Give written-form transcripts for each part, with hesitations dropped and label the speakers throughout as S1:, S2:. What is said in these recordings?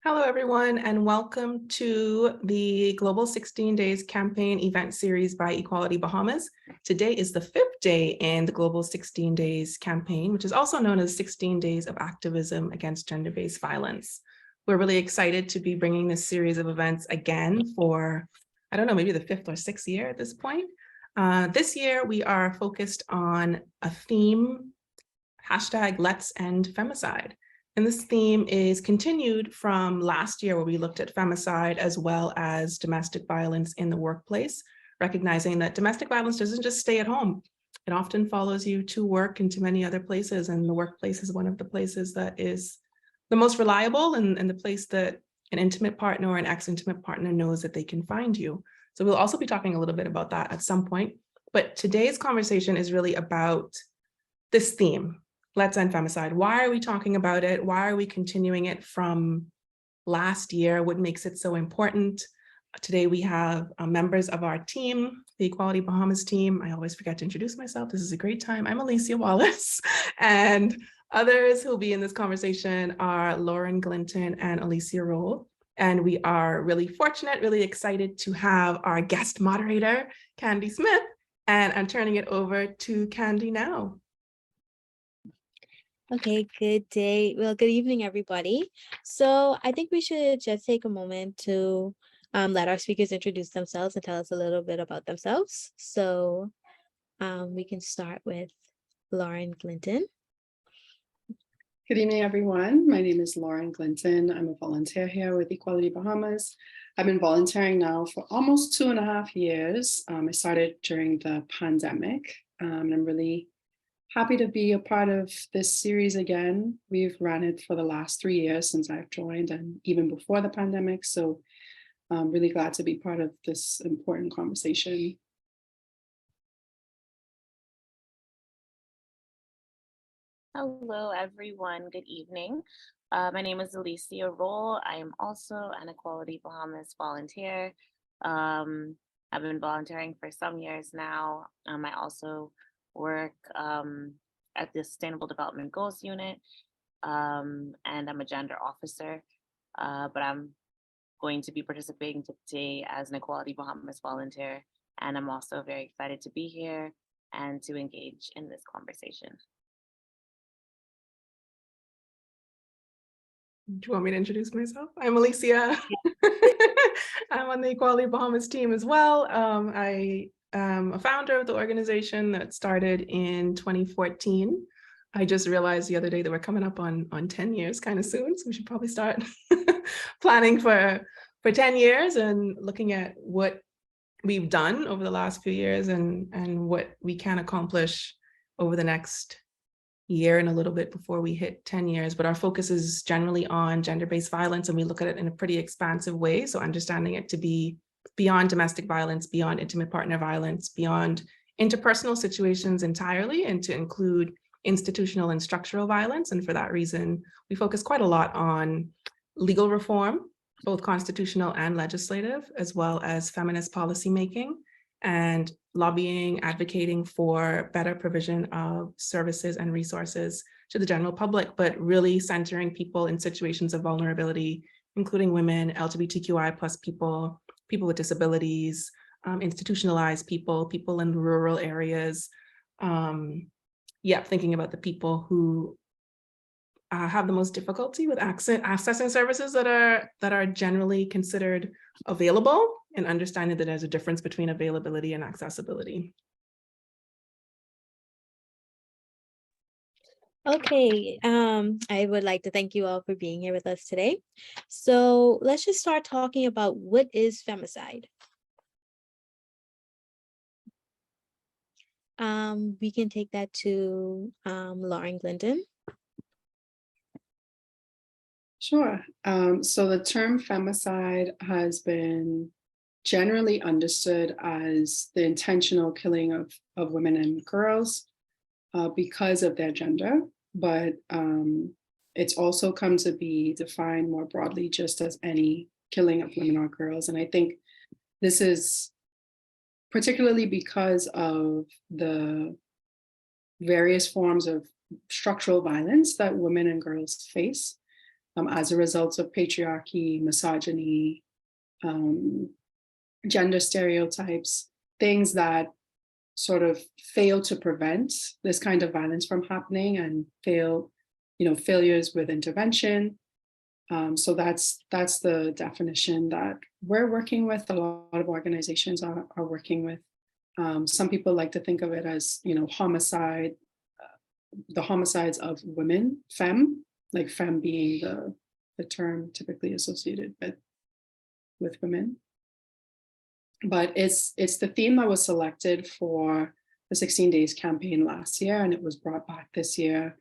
S1: Hello, everyone, and welcome to the Global 16 Days Campaign Event Series by Equality Bahamas. Today is the 5th day in the Global 16 Days campaign, which is also known as 16 Days of Activism Against Gender-Based Violence. We're really excited to be bringing this series of events again for, I don't know, maybe the 5th or 6th year at this point. This year, we are focused on a theme, hashtag Let's End Femicide. And this theme is continued from last year where we looked at femicide as well as domestic violence in the workplace, recognizing that domestic violence doesn't just stay at home. It often follows you to work and to many other places, and the workplace is one of the places that is the most reliable and the place that an intimate partner or an ex-intimate partner knows that they can find you. So we'll also be talking a little bit about that at some point. But today's conversation is really about this theme. Let's End Femicide. Why are we talking about it? Why are we continuing it from last year? What makes it so important? Today we have members of our team, the Equality Bahamas team. I always forget to introduce myself. This is a great time. I'm Allicia Wallace. And others who'll be in this conversation are Lauren Glinton and Allicia Rolle. And we are really fortunate, really excited to have our guest moderator, Candy Smith. And I'm turning it over to Candy now.
S2: Okay, good day. Well, good evening, everybody. So I think we should just take a moment to let our speakers introduce themselves and tell us a little bit about themselves. So we can start with Lauren Glinton.
S3: Good evening, everyone. My name is Lauren Glinton. I'm a volunteer here with Equality Bahamas. I've been volunteering now for almost 2.5 years. I started during the pandemic, and I'm really happy to be a part of this series again. We've run it for the last 3 years since I've joined and even before the pandemic. So I'm really glad to be part of this important conversation.
S4: Hello, everyone. Good evening. My name is Allicia Rolle. I am also an Equality Bahamas volunteer. I've been volunteering for some years now. I also work at the Sustainable Development Goals Unit, and I'm a gender officer, but I'm going to be participating today as an Equality Bahamas volunteer, and I'm also very excited to be here and to engage in this conversation.
S1: Do you want me to introduce myself? I'm Alicia. I'm on the Equality Bahamas team as well. I am a founder of the organization that started in 2014. I just realized the other day that we're coming up on 10 years kind of soon, so we should probably start planning for 10 years and looking at what we've done over the last few years and what we can accomplish over the next year and a little bit before we hit 10 years, but our focus is generally on gender-based violence, and we look at it in a pretty expansive way. So understanding it to be beyond domestic violence, beyond intimate partner violence, beyond interpersonal situations entirely, and to include institutional and structural violence. And for that reason, we focus quite a lot on legal reform, both constitutional and legislative, as well as feminist policymaking, and lobbying, advocating for better provision of services and resources to the general public, but really centering people in situations of vulnerability, including women, LGBTQI plus people, people with disabilities, institutionalized people, people in rural areas. Thinking about the people who have the most difficulty with accessing services that are generally considered available, and understanding that there's a difference between availability and accessibility.
S2: Okay, I would like to thank you all for being here with us today. So let's just start talking about what is femicide. We can take that to Lauren Glinton.
S3: Sure. So the term femicide has been generally understood as the intentional killing of women and girls because of their gender, but it's also come to be defined more broadly just as any killing of women or girls. And I think this is particularly because of the various forms of structural violence that women and girls face. as a result of patriarchy, misogyny, gender stereotypes, things that sort of fail to prevent this kind of violence from happening, and failures with intervention. So that's the definition that we're working with. A lot of organizations are working with. Some people like to think of it as, homicide, the homicides of women, femme, like femme being the term typically associated with women. But it's the theme that was selected for the 16 Days campaign last year, and it was brought back this year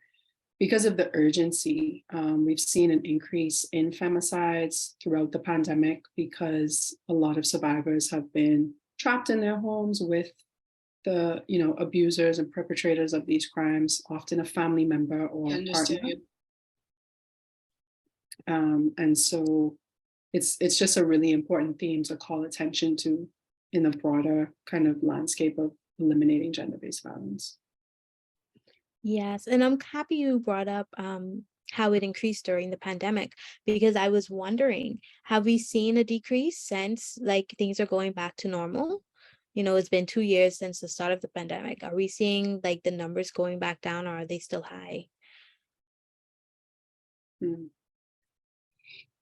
S3: because of the urgency. We've seen an increase in femicides throughout the pandemic because a lot of survivors have been trapped in their homes with the abusers and perpetrators of these crimes, often a family member or partner. And so it's just a really important theme to call attention to in the broader kind of landscape of eliminating gender-based violence.
S2: Yes, and I'm happy you brought up how it increased during the pandemic, because I was wondering, have we seen a decrease since things are going back to normal? It's been 2 years since the start of the pandemic. Are we seeing the numbers going back down, or are they still high?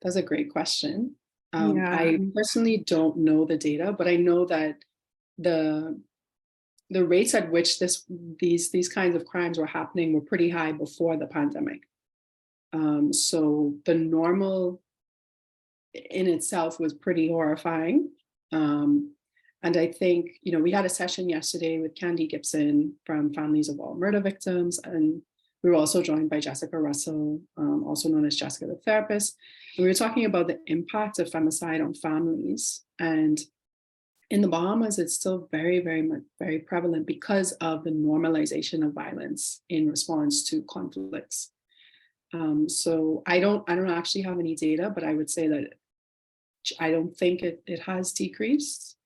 S3: That's a great question.
S1: Yeah.
S3: I personally don't know the data, but I know that the rates at which these kinds of crimes were happening were pretty high before the pandemic. So the normal in itself was pretty horrifying. And I think, we had a session yesterday with Candy Gibson from Families of All Murder Victims, and we were also joined by Jessica Russell, also known as Jessica the Therapist. And we were talking about the impact of femicide on families. And in the Bahamas, it's still very, very prevalent because of the normalization of violence in response to conflicts. So I don't actually have any data, but I would say that I don't think it has decreased.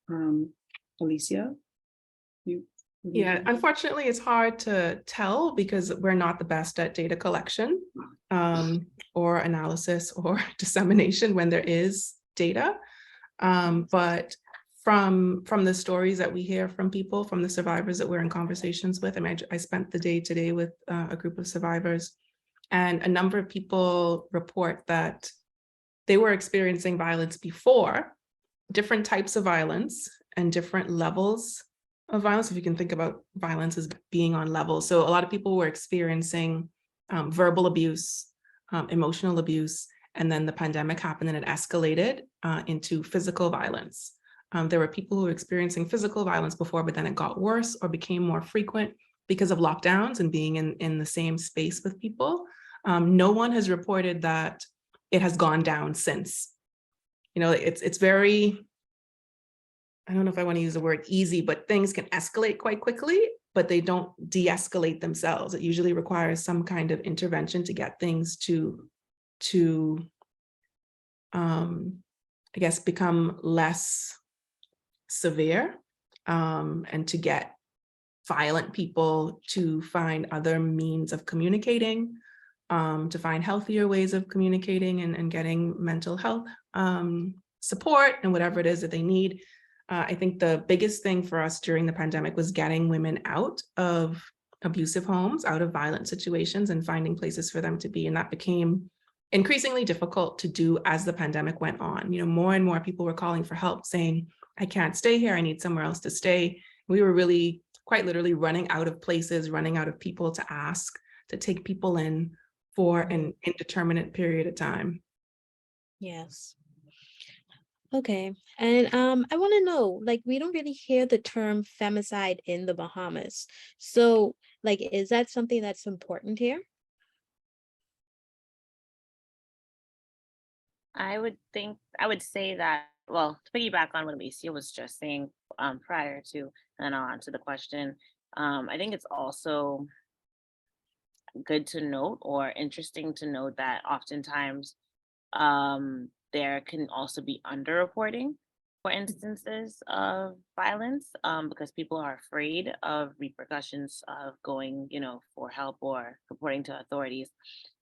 S3: Alicia?
S1: Yeah, unfortunately, it's hard to tell because we're not the best at data collection or analysis or dissemination when there is data. But from the stories that we hear from people, from the survivors that we're in conversations with, I spent the day today with a group of survivors, and a number of people report that they were experiencing violence before, different types of violence and different levels of violence, if you can think about violence as being on levels. So a lot of people were experiencing verbal abuse, emotional abuse, and then the pandemic happened and it escalated into physical violence. There were people who were experiencing physical violence before, but then it got worse or became more frequent because of lockdowns and being in the same space with people. No one has reported that it has gone down since. It's very, I don't know if I want to use the word easy, but things can escalate quite quickly, but they don't de-escalate themselves. It usually requires some kind of intervention to get things to I guess, become less severe, and to get violent people to find other means of communicating, to find healthier ways of communicating and getting mental health support and whatever it is that they need. I think the biggest thing for us during the pandemic was getting women out of abusive homes, out of violent situations, and finding places for them to be. And that became increasingly difficult to do as the pandemic went on. More and more people were calling for help, saying, I can't stay here, I need somewhere else to stay. We were really quite literally running out of places, running out of people to ask to take people in for an indeterminate period of time.
S2: Yes. Okay. And I want to know, we don't really hear the term femicide in the Bahamas. So, is that something that's important here?
S4: I would say that, well, to piggyback on what Alicia was just saying prior to, and then I'll answer the question. I think it's also good to note or interesting to note that oftentimes there can also be underreporting for instances of violence because people are afraid of repercussions of going, for help or reporting to authorities.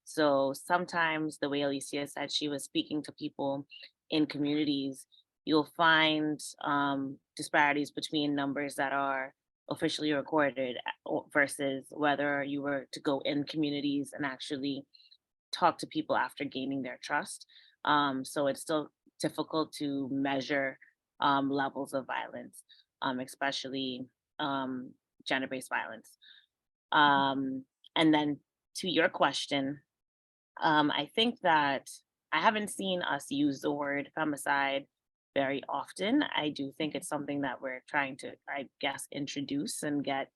S4: So sometimes the way Alicia said she was speaking to people in communities, you'll find disparities between numbers that are officially recorded versus whether you were to go in communities and actually talk to people after gaining their trust. So it's still difficult to measure levels of violence, especially gender-based violence. And then to your question, I think that I haven't seen us use the word femicide very often. I do think it's something that we're trying to, I guess, introduce and get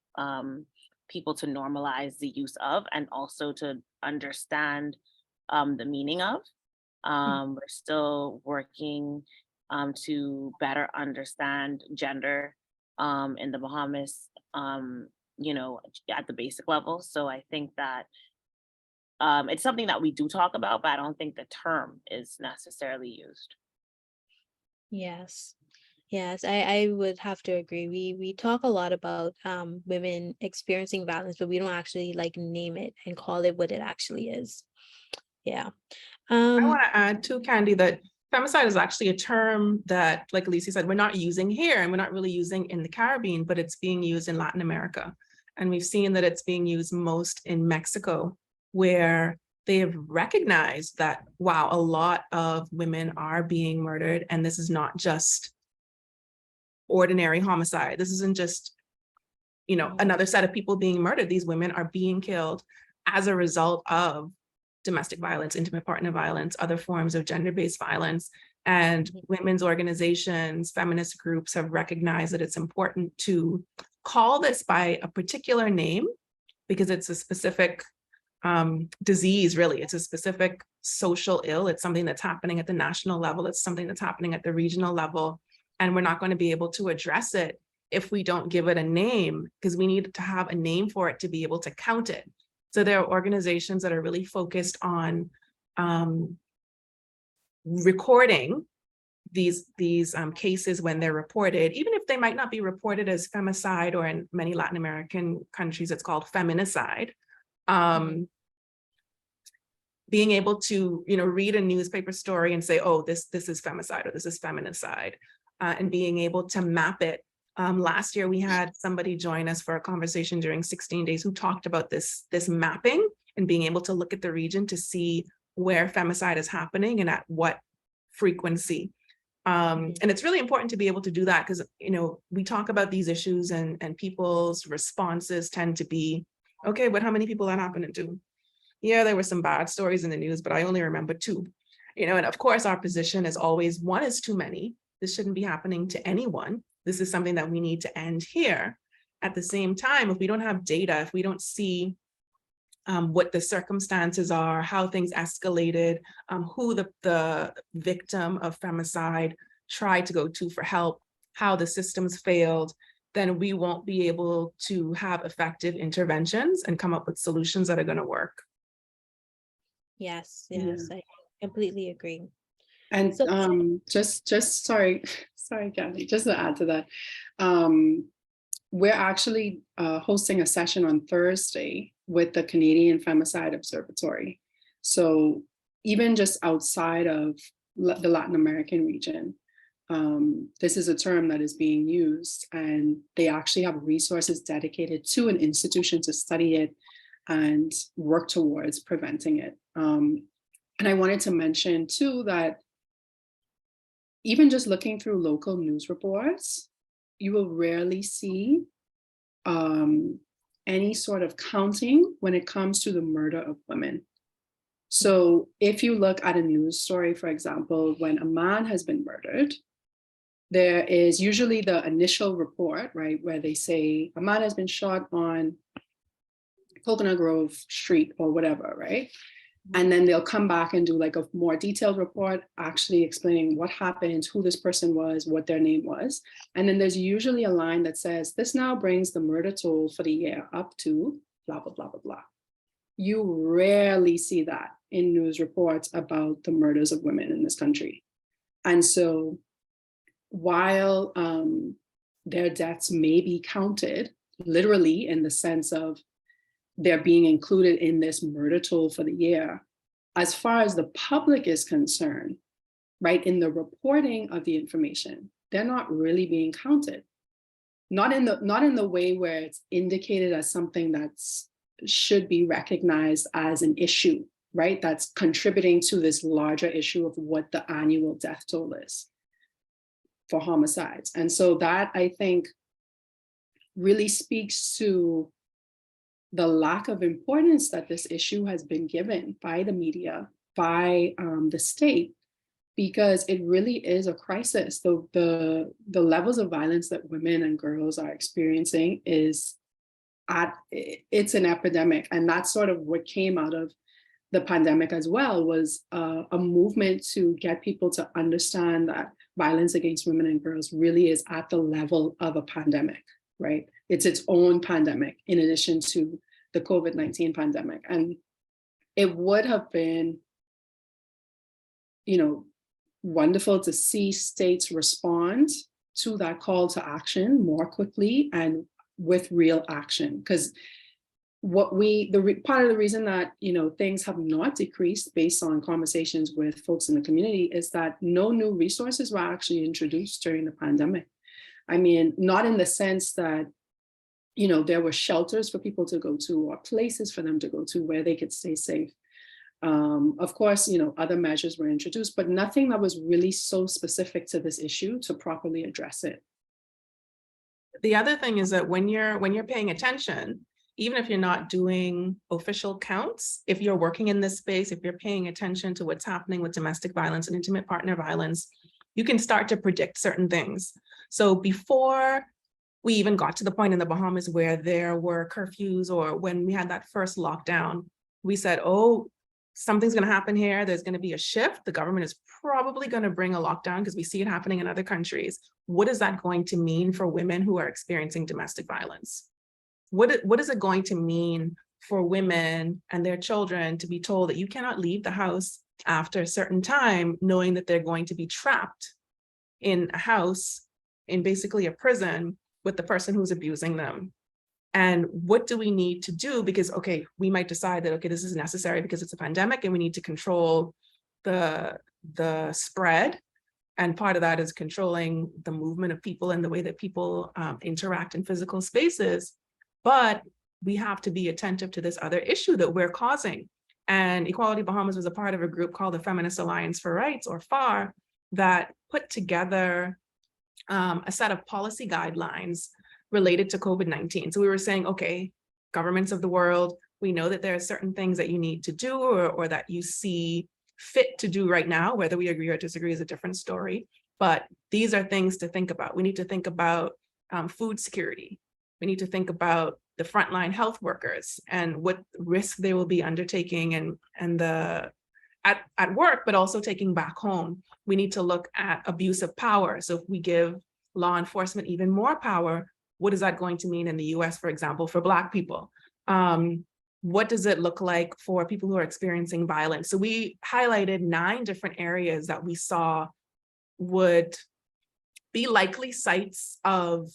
S4: people to normalize the use of, and also to understand the meaning of. We're still working to better understand gender in the Bahamas, you know, at the basic level. So I think that it's something that we do talk about, but I don't think the term is necessarily used.
S2: Yes. Yes, I would have to agree. We talk a lot about women experiencing violence, but we don't actually like name it and call it what it actually is. Yeah.
S1: I want to add too, Candy, that femicide is actually a term that, like Alicia said, we're not using here and we're not really using in the Caribbean, but it's being used in Latin America. And we've seen that it's being used most in Mexico, where they have recognized that, wow, a lot of women are being murdered. And this is not just ordinary homicide. This isn't just, you know, another set of people being murdered. These women are being killed as a result of domestic violence, intimate partner violence, other forms of gender-based violence. And women's organizations, feminist groups have recognized that it's important to call this by a particular name because it's a specific disease, really. It's a specific social ill. It's something that's happening at the national level. It's something that's happening at the regional level. And we're not going to be able to address it if we don't give it a name, because we need to have a name for it to be able to count it. So there are organizations that are really focused on recording these cases when they're reported, even if they might not be reported as femicide, or in many Latin American countries, it's called feminicide. Being able to, you know, read a newspaper story and say, oh, this is femicide or this is feminicide, and being able to map it. Last year, we had somebody join us for a conversation during 16 days who talked about this mapping and being able to look at the region to see where femicide is happening and at what frequency. And it's really important to be able to do that because, you know, we talk about these issues and people's responses tend to be, okay, but how many people that happened to? Yeah, there were some bad stories in the news, but I only remember 2. You know, and of course, our position is always 1 is too many. This shouldn't be happening to anyone. This is something that we need to end here. At the same time, if we don't have data, if we don't see what the circumstances are, how things escalated, who the victim of femicide tried to go to for help, how the systems failed, then we won't be able to have effective interventions and come up with solutions that are going to work.
S2: Yes, I completely agree.
S3: And
S2: So
S3: just sorry, Kathy, just to add to that, we're actually hosting a session on Thursday with the Canadian Femicide Observatory. So even just outside of the Latin American region, this is a term that is being used, and they actually have resources dedicated to an institution to study it and work towards preventing it. And I wanted to mention too that even just looking through local news reports, you will rarely see any sort of counting when it comes to the murder of women. So if you look at a news story, for example, when a man has been murdered, there is usually the initial report, right, where they say a man has been shot on Coconut Grove Street or whatever, right? And then they'll come back and do like a more detailed report, actually explaining what happened, who this person was, what their name was. And then there's usually a line that says, this now brings the murder toll for the year up to blah, blah, blah, blah, blah. You rarely see that in news reports about the murders of women in this country. And so while their deaths may be counted literally in the sense of they're being included in this murder toll for the year. As far as the public is concerned, right, in the reporting of the information, they're not really being counted. Not in the way where it's indicated as something that's should be recognized as an issue, right? That's contributing to this larger issue of what the annual death toll is for homicides. And so that, I think, really speaks to the lack of importance that this issue has been given by the media, by the state, because it really is a crisis. The levels of violence that women and girls are experiencing it's an epidemic. And that's sort of what came out of the pandemic as well, was a movement to get people to understand that violence against women and girls really is at the level of a pandemic, right? It's its own pandemic in addition to the COVID-19 pandemic. And it would have been, wonderful to see states respond to that call to action more quickly and with real action. Because part of the reason that things have not decreased based on conversations with folks in the community is that no new resources were actually introduced during the pandemic. I mean, not in the sense that there were shelters for people to go to or places for them to go to where they could stay safe. Of course, other measures were introduced, but nothing that was really so specific to this issue to properly address it.
S1: The other thing is that when you're paying attention, even if you're not doing official counts, if you're working in this space, if you're paying attention to what's happening with domestic violence and intimate partner violence, you can start to predict certain things. So before we even got to the point in the Bahamas where there were curfews, or when we had that first lockdown, we said, oh, something's going to happen here. There's going to be a shift. The government is probably going to bring a lockdown because we see it happening in other countries. What is that going to mean for women who are experiencing domestic violence? What is it going to mean for women and their children to be told that you cannot leave the house after a certain time, knowing that they're going to be trapped in a house, in basically a prison, with the person who's abusing them? And what do we need to do? Because, okay, we might decide that, okay, this is necessary because it's a pandemic and we need to control the spread. And part of that is controlling the movement of people and the way that people interact in physical spaces. But we have to be attentive to this other issue that we're causing. And Equality Bahamas was a part of a group called the Feminist Alliance for Rights, or FAR, that put together a set of policy guidelines related to COVID-19. So we were saying, okay, governments of the world, we know that there are certain things that you need to do or that you see fit to do right now. Whether we agree or disagree is a different story, but these are things to think about. We need to think about food security. We need to think about the frontline health workers and what risk they will be undertaking and at work, but also taking back home. We need to look at abuse of power. So if we give law enforcement even more power, what is that going to mean in the US, for example, for Black people? What does it look like for people who are experiencing violence? So we highlighted 9 different areas that we saw would be likely sites of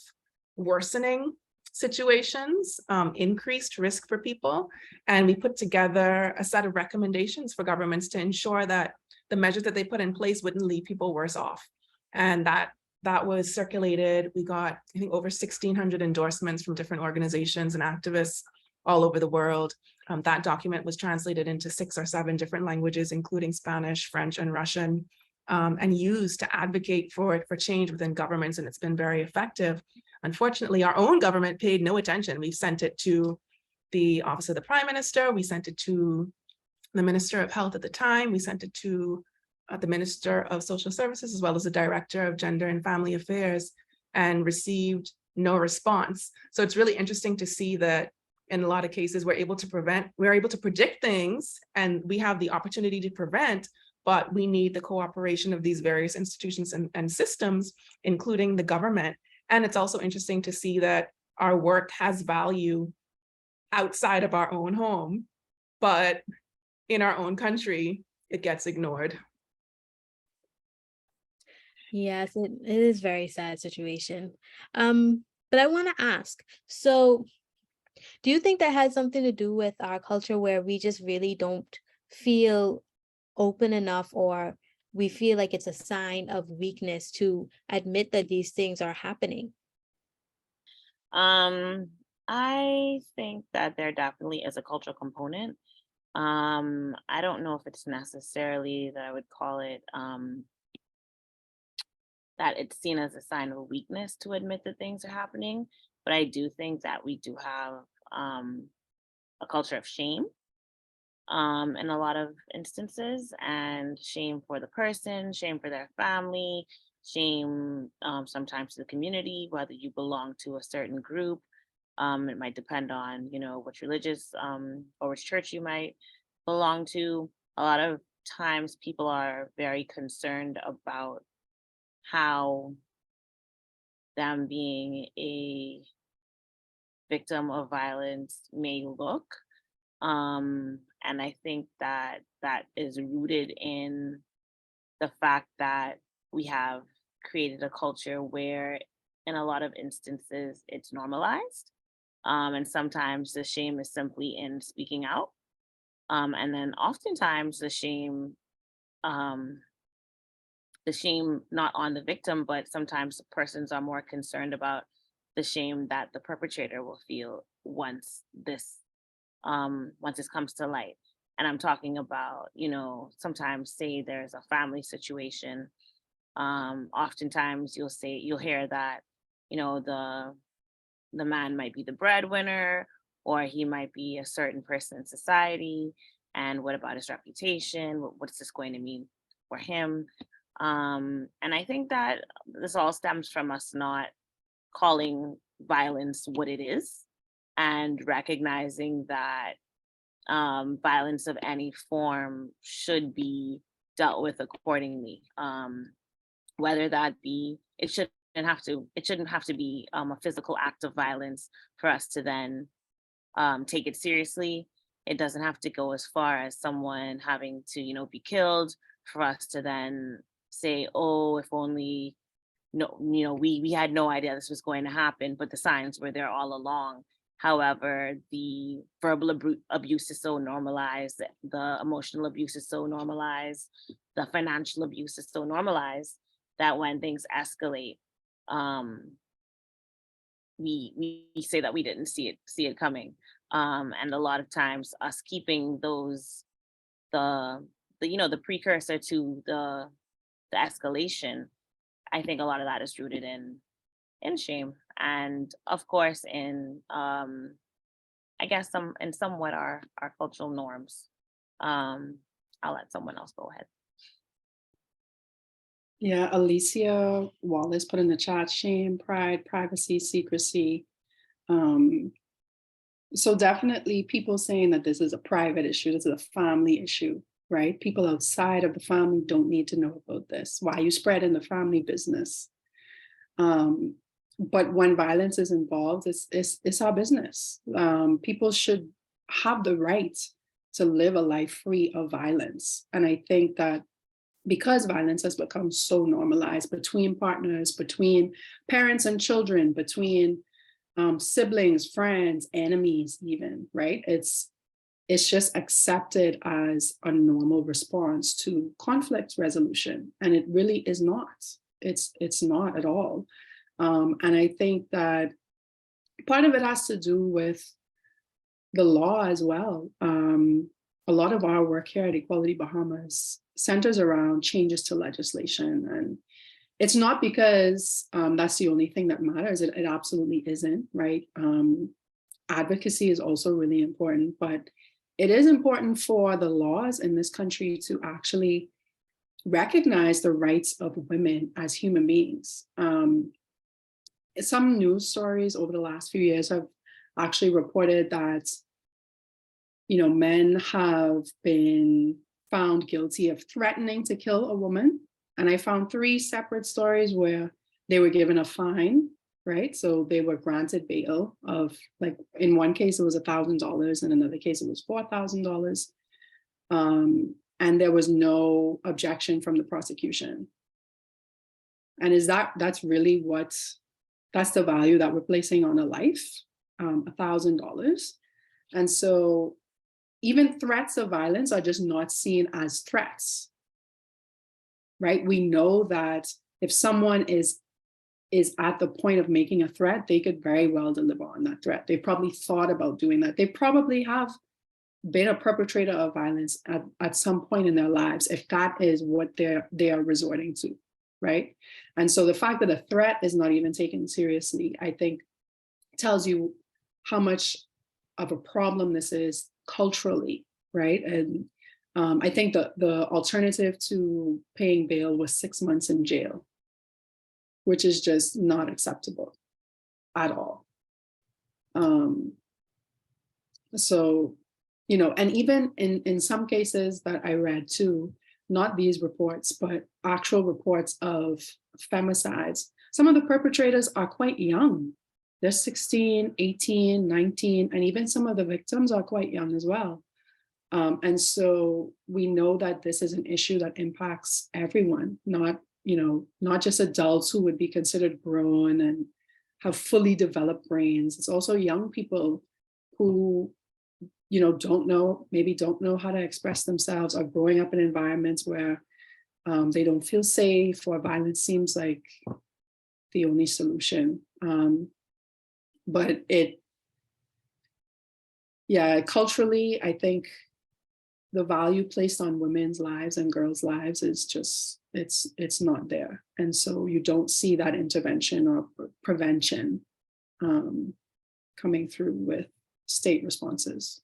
S1: worsening situations, increased risk for people. And we put together a set of recommendations for governments to ensure that the measures that they put in place wouldn't leave people worse off. And that was circulated. We got, I think, over 1,600 endorsements from different organizations and activists all over the world. That document was translated into 6 or 7 different languages, including Spanish, French, and Russian, and used to advocate for change within governments, and it's been very effective. Unfortunately, our own government paid no attention. We've sent it to the Office of the Prime Minister, we sent it to the Minister of Health at the time, we sent it to the Minister of Social Services, as well as the Director of Gender and Family Affairs, and received no response. So it's really interesting to see that in a lot of cases, we're able to predict things, and we have the opportunity to prevent, but we need the cooperation of these various institutions and systems, including the government. And it's also interesting to see that our work has value outside of our own home, but in our own country, it gets ignored.
S2: Yes, it is a very sad situation. But I want to ask, so Do you think that has something to do with our culture where we just really don't feel open enough, or we feel like it's a sign of weakness to admit that these things are happening?
S4: I think that there definitely is a cultural component. I don't know if it's necessarily that I would call it that it's seen as a sign of weakness to admit that things are happening, but I do think that we do have a culture of shame in a lot of instances, and shame for the person, shame for their family, shame sometimes to the community, whether you belong to a certain group. It might depend on, which religious or which church you might belong to. A lot of times people are very concerned about how them being a victim of violence may look. And I think that that is rooted in the fact that we have created a culture where, in a lot of instances, it's normalized. And sometimes the shame is simply in speaking out. And then oftentimes um, the shame not on the victim, but sometimes persons are more concerned about the shame that the perpetrator will feel once this comes to light. And I'm talking about, sometimes say there's a family situation. Oftentimes you'll hear that, the man might be the breadwinner, or he might be a certain person in society. And what about his reputation? What's this going to mean for him? And I think that this all stems from us not calling violence what it is, and recognizing that violence of any form should be dealt with accordingly. Whether that be, it shouldn't have to be a physical act of violence for us to then take it seriously. It doesn't have to go as far as someone having to, be killed for us to then say, oh, if only no, we had no idea this was going to happen, but the signs were there all along. However, the verbal abuse is so normalized, the emotional abuse is so normalized, the financial abuse is so normalized that when things escalate, we say that we didn't see it coming. And a lot of times us keeping the precursor to the escalation, I think a lot of that is rooted in shame, and of course in I guess somewhat our cultural norms. I'll let someone else go ahead.
S3: Yeah, Alicia Wallace put in the chat: shame, pride, privacy, secrecy. So definitely people saying that this is a private issue, this is a family issue, right? People outside of the family don't need to know about this. Why you spreading the family business? But when violence is involved, it's our business. People should have the right to live a life free of violence. And I think that because violence has become so normalized between partners, between parents and children, between siblings, friends, enemies, even, right? It's just accepted as a normal response to conflict resolution. And it really is not. It's not at all. And I think that part of it has to do with the law as well. A lot of our work here at Equality Bahamas centers around changes to legislation. And it's not because that's the only thing that matters. It absolutely isn't, right? Advocacy is also really important, but it is important for the laws in this country to actually recognize the rights of women as human beings. Some news stories over the last few years have actually reported that, men have been found guilty of threatening to kill a woman. And I found 3 separate stories where they were given a fine, right? So they were granted bail of, like, in one case, it was $1,000. In another case, it was $4,000. And there was no objection from the prosecution. And that's really that's the value that we're placing on a life? $1,000. And so even threats of violence are just not seen as threats, right? We know that if someone is at the point of making a threat, they could very well deliver on that threat. They probably thought about doing that. They probably have been a perpetrator of violence at some point in their lives, if that is what they are resorting to, right? And so the fact that a threat is not even taken seriously, I think tells you how much of a problem this is culturally, right? And I think the alternative to paying bail was 6 months in jail, which is just not acceptable at all. So, you know, and even in some cases that I read too, not these reports, but actual reports of femicides, some of the perpetrators are quite young. They're 16, 18, 19, and even some of the victims are quite young as well. And so we know that this is an issue that impacts everyone, not, you know, not just adults who would be considered grown and have fully developed brains. It's also young people who, you know, maybe don't know how to express themselves, or growing up in environments where they don't feel safe, or violence seems like the only solution. But culturally, I think the value placed on women's lives and girls' lives is just, it's not there. And so you don't see that intervention or prevention coming through with state responses.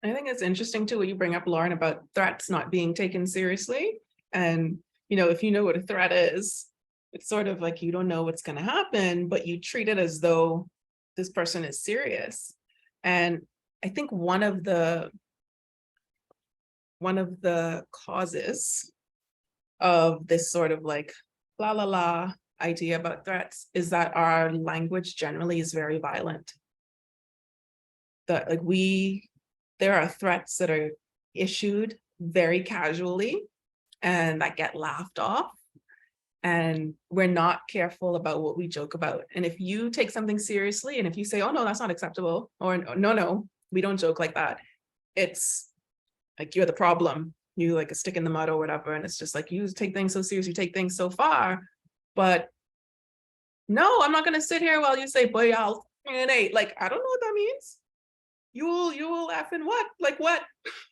S1: I think it's interesting too, what you bring up, Lauren, about threats not being taken seriously. And, you know, if you know what a threat is, it's sort of like you don't know what's going to happen, but you treat it as though this person is serious. And I think one of the causes of this sort of like la la la idea about threats is that our language generally is very violent. That like there are threats that are issued very casually and that get laughed off. And we're not careful about what we joke about. And if you take something seriously, and if you say, oh no, that's not acceptable, or no, we don't joke like that, it's like you're the problem. You like a stick in the mud or whatever. And it's just like, you take things so serious, you take things so far. But no, I'm not gonna sit here while you say, boy, I'll like, I don't know what that means. You will laugh and what? Like what?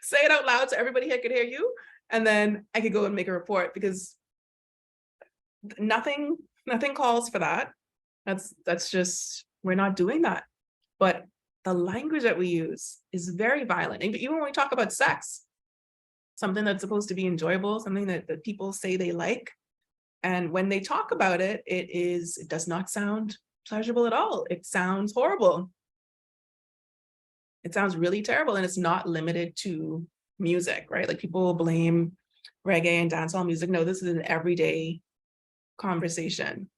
S1: Say it out loud so everybody here could hear you. And then I could go and make a report, because nothing calls for that. That's just, we're not doing that. But the language that we use is very violent. And even when we talk about sex, something that's supposed to be enjoyable, something that people say they like, and when they talk about it, it does not sound pleasurable at all. It sounds horrible. It sounds really terrible. And it's not limited to music, right? Like people blame reggae and dancehall music. No, this is an everyday conversation.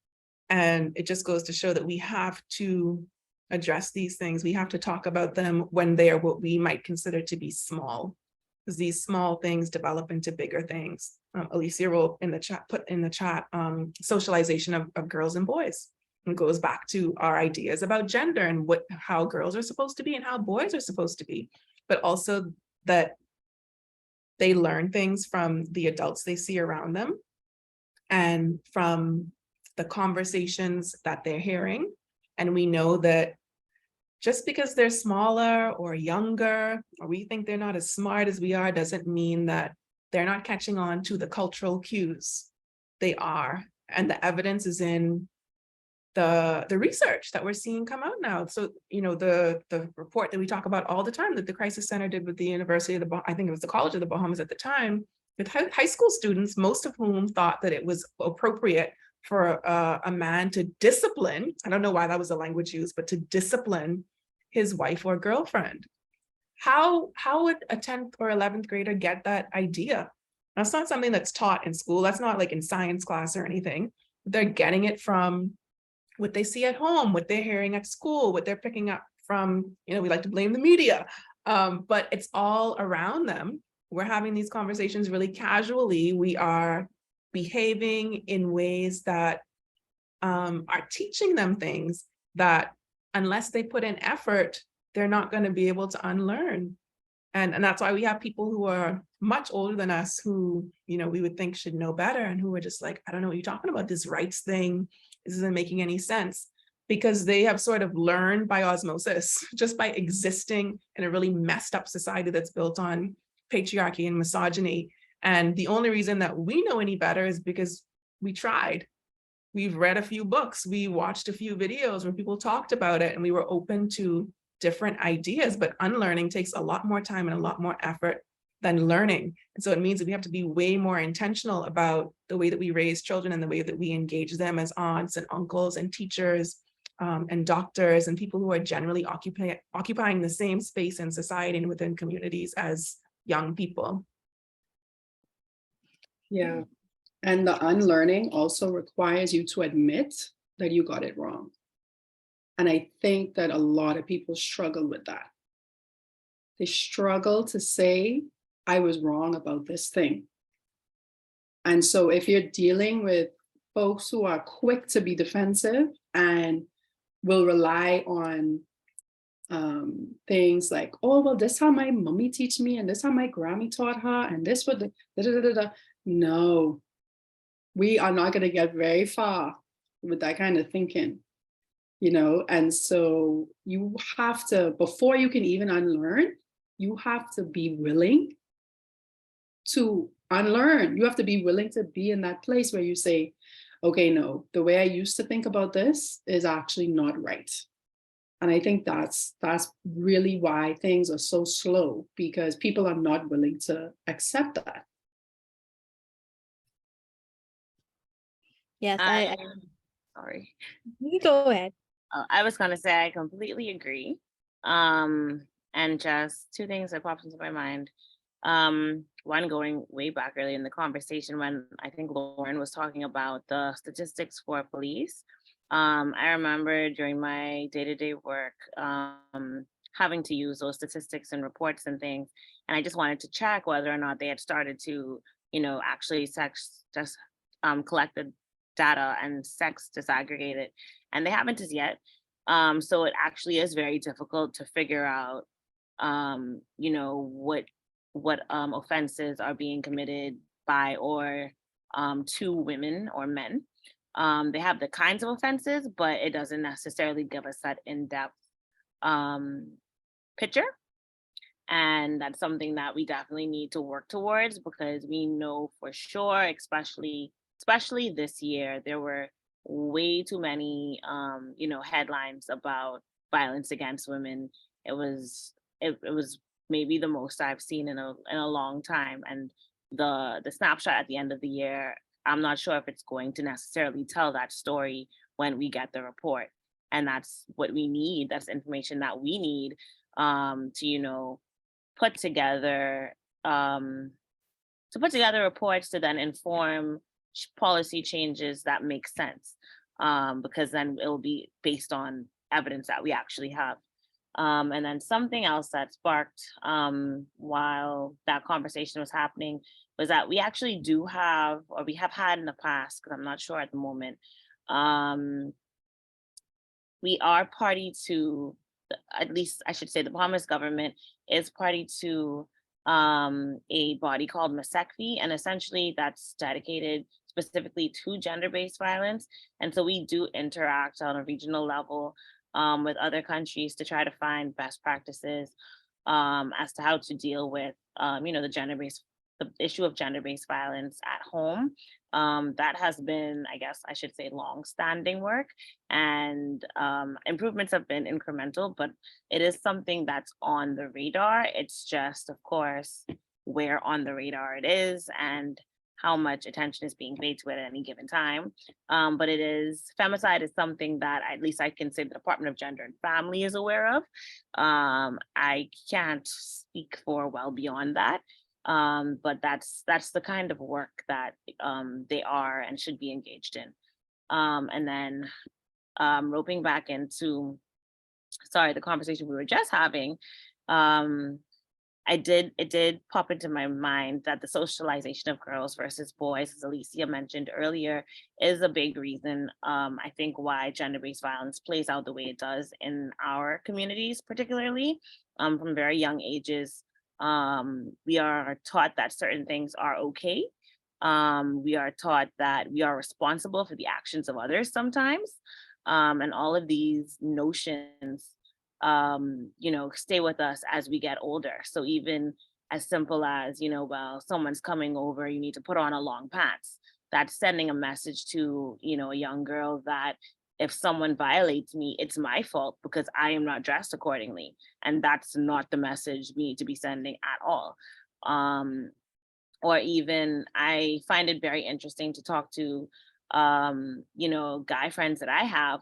S1: And it just goes to show that we have to address these things. We have to talk about them when they are what we might consider to be small, because these small things develop into bigger things. Allicia Rolle put in the chat, socialization of girls and boys. And goes back to our ideas about gender and how girls are supposed to be and how boys are supposed to be, but also that they learn things from the adults they see around them and from the conversations that they're hearing. And we know that just because they're smaller or younger, or we think they're not as smart as we are, doesn't mean that they're not catching on to the cultural cues. They are, and the evidence is in the research that we're seeing come out now. So, you know, the report that we talk about all the time that the Crisis Center did with the University of I think it was the College of the Bahamas at the time, with high school students, most of whom thought that it was appropriate for a man to discipline, I don't know why that was the language used, but to discipline his wife or girlfriend. How would a 10th or 11th grader get that idea? That's not something that's taught in school. That's not like in science class or anything. They're getting it from what they see at home, what they're hearing at school, what they're picking up from, you know, we like to blame the media, but it's all around them. We're having these conversations really casually. We are behaving in ways that are teaching them things that unless they put in effort, they're not going to be able to unlearn. And that's why we have people who are much older than us who, you know, we would think should know better, and who are just like, I don't know what you're talking about, this rights thing, this isn't making any sense, because they have sort of learned by osmosis, just by existing in a really messed up society that's built on patriarchy and misogyny. And the only reason that we know any better is because we tried. We've read a few books, we watched a few videos where people talked about it, and we were open to different ideas. But unlearning takes a lot more time and a lot more effort than learning. And so it means that we have to be way more intentional about the way that we raise children and the way that we engage them as aunts and uncles and teachers, and doctors and people who are generally occupying the same space in society and within communities as young people.
S3: Yeah. And the unlearning also requires you to admit that you got it wrong. And I think that a lot of people struggle with that. They struggle to say, I was wrong about this thing. And so if you're dealing with folks who are quick to be defensive and will rely on things like, oh, well, this how my mommy teach me, and this how my Grammy taught her, and this what the da-da-da-da-da. No, we are not going to get very far with that kind of thinking, you know. And so you have to, before you can even unlearn, you have to be willing to unlearn. You have to be willing to be in that place where you say, okay, no, the way I used to think about this is actually not right. And I think that's really why things are so slow, because people are not willing to accept that.
S2: Yes,
S4: Sorry.
S2: you go ahead.
S4: I was going to say I completely agree. And just two things that popped into my mind. One, going way back early in the conversation when I think Lauren was talking about the statistics for police. I remember during my day-to-day work having to use those statistics and reports and things. And I just wanted to check whether or not they had started to, you know, actually collect the data and sex disaggregate it. And they haven't as yet. So it actually is very difficult to figure out, you know, what offenses are being committed by or to women or men. They have the kinds of offenses, but it doesn't necessarily give us that in-depth picture. And that's something that we definitely need to work towards, because we know for sure, especially this year, there were way too many you know, headlines about violence against women. It was maybe the most I've seen in a long time. And the snapshot at the end of the year, I'm not sure if it's going to necessarily tell that story when we get the report. And that's what we need. That's information that we need to, you know, put together reports to then inform policy changes that make sense, because then it will be based on evidence that we actually have. And then something else that sparked while that conversation was happening was that we actually do have, or we have had in the past, because I'm not sure at the moment, we are party to, at least I should say the Bahamas government is party to a body called MASECVI, and essentially that's dedicated specifically to gender-based violence. And so we do interact on a regional level with other countries to try to find best practices as to how to deal with, you know, the issue of gender-based violence at home. That has been, I guess I should say, long-standing work, and improvements have been incremental, but it is something that's on the radar. It's just, of course, where on the radar it is and how much attention is being paid to it at any given time. But femicide is something that at least I can say the Department of Gender and Family is aware of. I can't speak for well beyond that. But that's the kind of work that they are and should be engaged in. And then roping back into, the conversation we were just having, it did pop into my mind that the socialization of girls versus boys, as Alicia mentioned earlier, is a big reason, I think, why gender-based violence plays out the way it does in our communities, particularly from very young ages. We are taught that certain things are okay. We are taught that we are responsible for the actions of others sometimes. And all of these notions stay with us as we get older. So even as simple as, well, someone's coming over, you need to put on a long pants. That's sending a message to, a young girl that if someone violates me, it's my fault because I am not dressed accordingly. And that's not the message we need to be sending at all. Or even I find it very interesting to talk to, guy friends that I have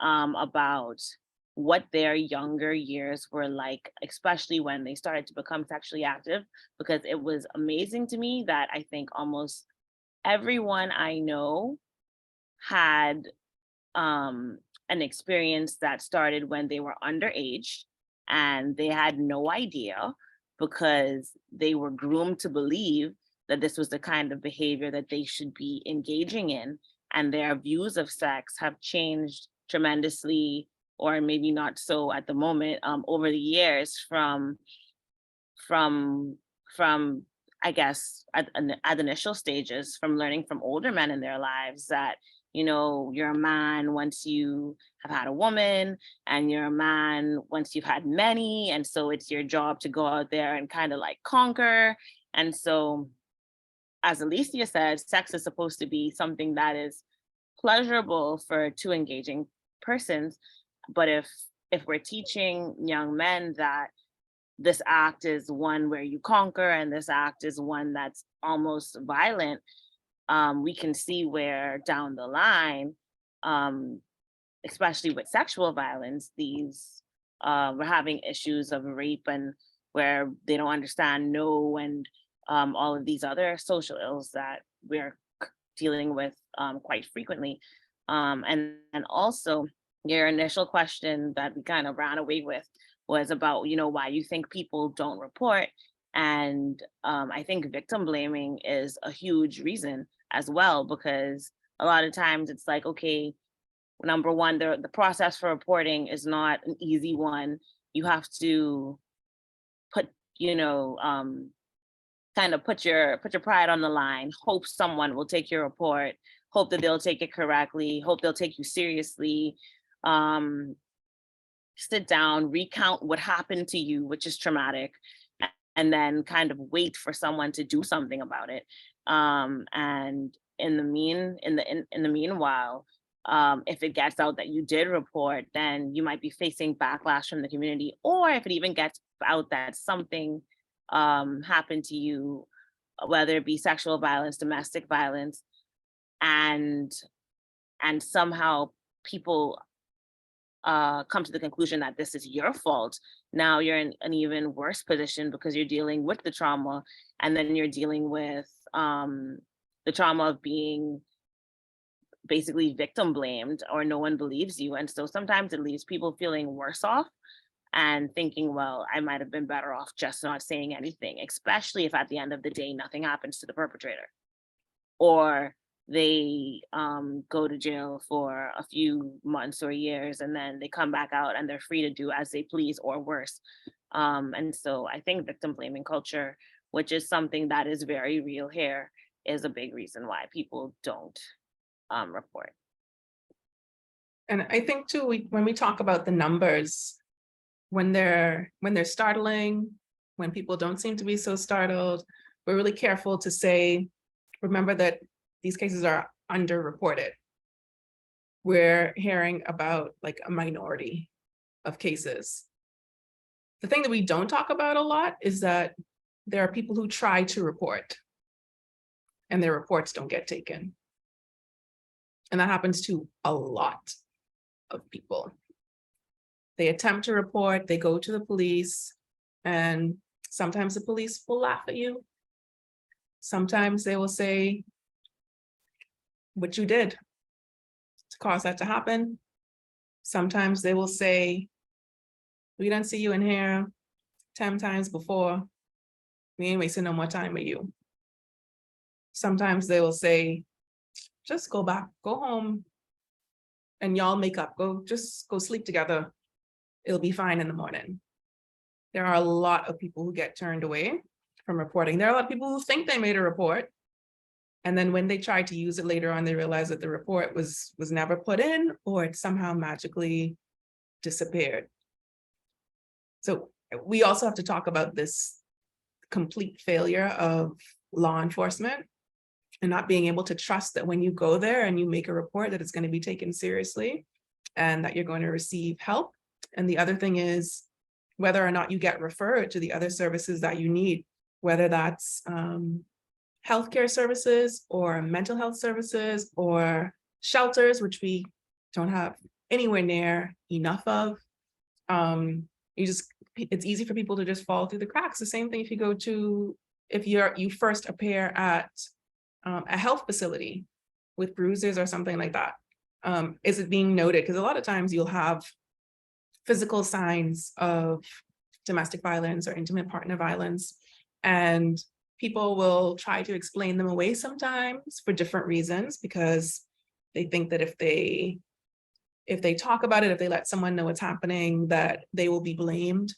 S4: about what their younger years were like, especially when they started to become sexually active, because it was amazing to me that I think almost everyone I know had an experience that started when they were underage and they had no idea because they were groomed to believe that this was the kind of behavior that they should be engaging in, and their views of sex have changed tremendously, or maybe not so at the moment, over the years from I guess at initial stages, from learning from older men in their lives that, you're a man once you have had a woman, and you're a man once you've had many, and so it's your job to go out there and kind of like conquer. And so, as Alicia said, sex is supposed to be something that is pleasurable for two engaging persons. But if we're teaching young men that this act is one where you conquer and this act is one that's almost violent, we can see where down the line, especially with sexual violence, we're having issues of rape, and where they don't understand no, and all of these other social ills that we're dealing with quite frequently. And also, your initial question that we kind of ran away with was about, why you think people don't report. And I think victim blaming is a huge reason as well, because a lot of times it's like, okay, number one, the process for reporting is not an easy one. You have to put, kind of put your pride on the line, hope someone will take your report, hope that they'll take it correctly, hope they'll take you seriously. Sit down, recount what happened to you, which is traumatic, and then kind of wait for someone to do something about it. And in the meanwhile, if it gets out that you did report, then you might be facing backlash from the community. Or if it even gets out that something happened to you, whether it be sexual violence, domestic violence, and somehow people come to the conclusion that this is your fault, now you're in an even worse position because you're dealing with the trauma, and then you're dealing with the trauma of being basically victim blamed, or no one believes you. And so sometimes it leaves people feeling worse off and thinking, well, I might have been better off just not saying anything, especially if at the end of the day nothing happens to the perpetrator, or they go to jail for a few months or years, and then they come back out and they're free to do as they please or worse. And so I think victim blaming culture, which is something that is very real here, is a big reason why people don't report.
S1: And I think too, when we talk about the numbers, when they're startling, when people don't seem to be so startled, we're really careful to say, remember that these cases are underreported. We're hearing about like a minority of cases. The thing that we don't talk about a lot is that there are people who try to report and their reports don't get taken. And that happens to a lot of people. They attempt to report, they go to the police, and sometimes the police will laugh at you. Sometimes they will say what you did to cause that to happen. Sometimes they will say, we didn't see you in here 10 times before. We ain't wasting no more time with you. Sometimes they will say, just go back, go home, and y'all make up, just go sleep together. It'll be fine in the morning. There are a lot of people who get turned away from reporting. There are a lot of people who think they made a report, and then when they try to use it later on, they realize that the report was never put in, or it somehow magically disappeared. So we also have to talk about this complete failure of law enforcement and not being able to trust that when you go there and you make a report that it's going to be taken seriously and that you're going to receive help. And the other thing is whether or not you get referred to the other services that you need, whether that's healthcare services or mental health services or shelters, which we don't have anywhere near enough of. It's easy for people to just fall through the cracks. The same thing if you first appear at a health facility with bruises or something like that. Is it being noted? Because a lot of times you'll have physical signs of domestic violence or intimate partner violence, and people will try to explain them away sometimes for different reasons, because they think that if they talk about it, if they let someone know what's happening, that they will be blamed.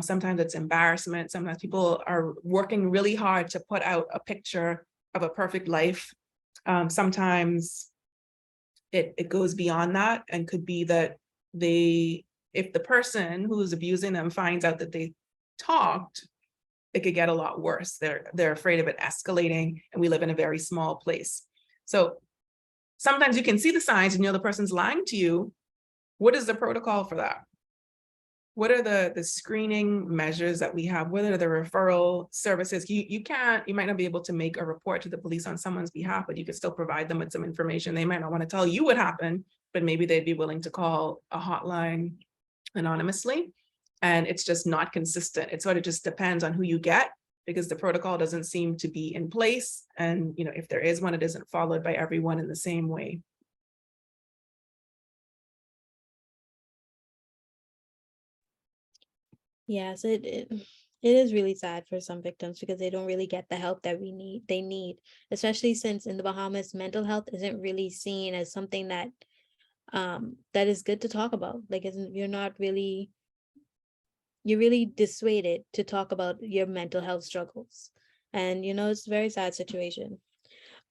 S1: Sometimes it's embarrassment. Sometimes people are working really hard to put out a picture of a perfect life. Sometimes it goes beyond that, and could be that if the person who is abusing them finds out that they talked, it could get a lot worse. They're afraid of it escalating, and we live in a very small place. So sometimes you can see the signs and you know the person's lying to you. What is the protocol for that? What are the screening measures that we have? What are the referral services? You might not be able to make a report to the police on someone's behalf, but you could still provide them with some information. They might not want to tell you what happened, but maybe they'd be willing to call a hotline anonymously. And it's just not consistent. It sort of just depends on who you get, because the protocol doesn't seem to be in place. And if there is one, it isn't followed by everyone in the same way.
S2: Yes, it is really sad for some victims because they don't really get the help that they need, especially since in the Bahamas, mental health isn't really seen as something that that is good to talk about. Like, you're really dissuaded to talk about your mental health struggles. And it's a very sad situation.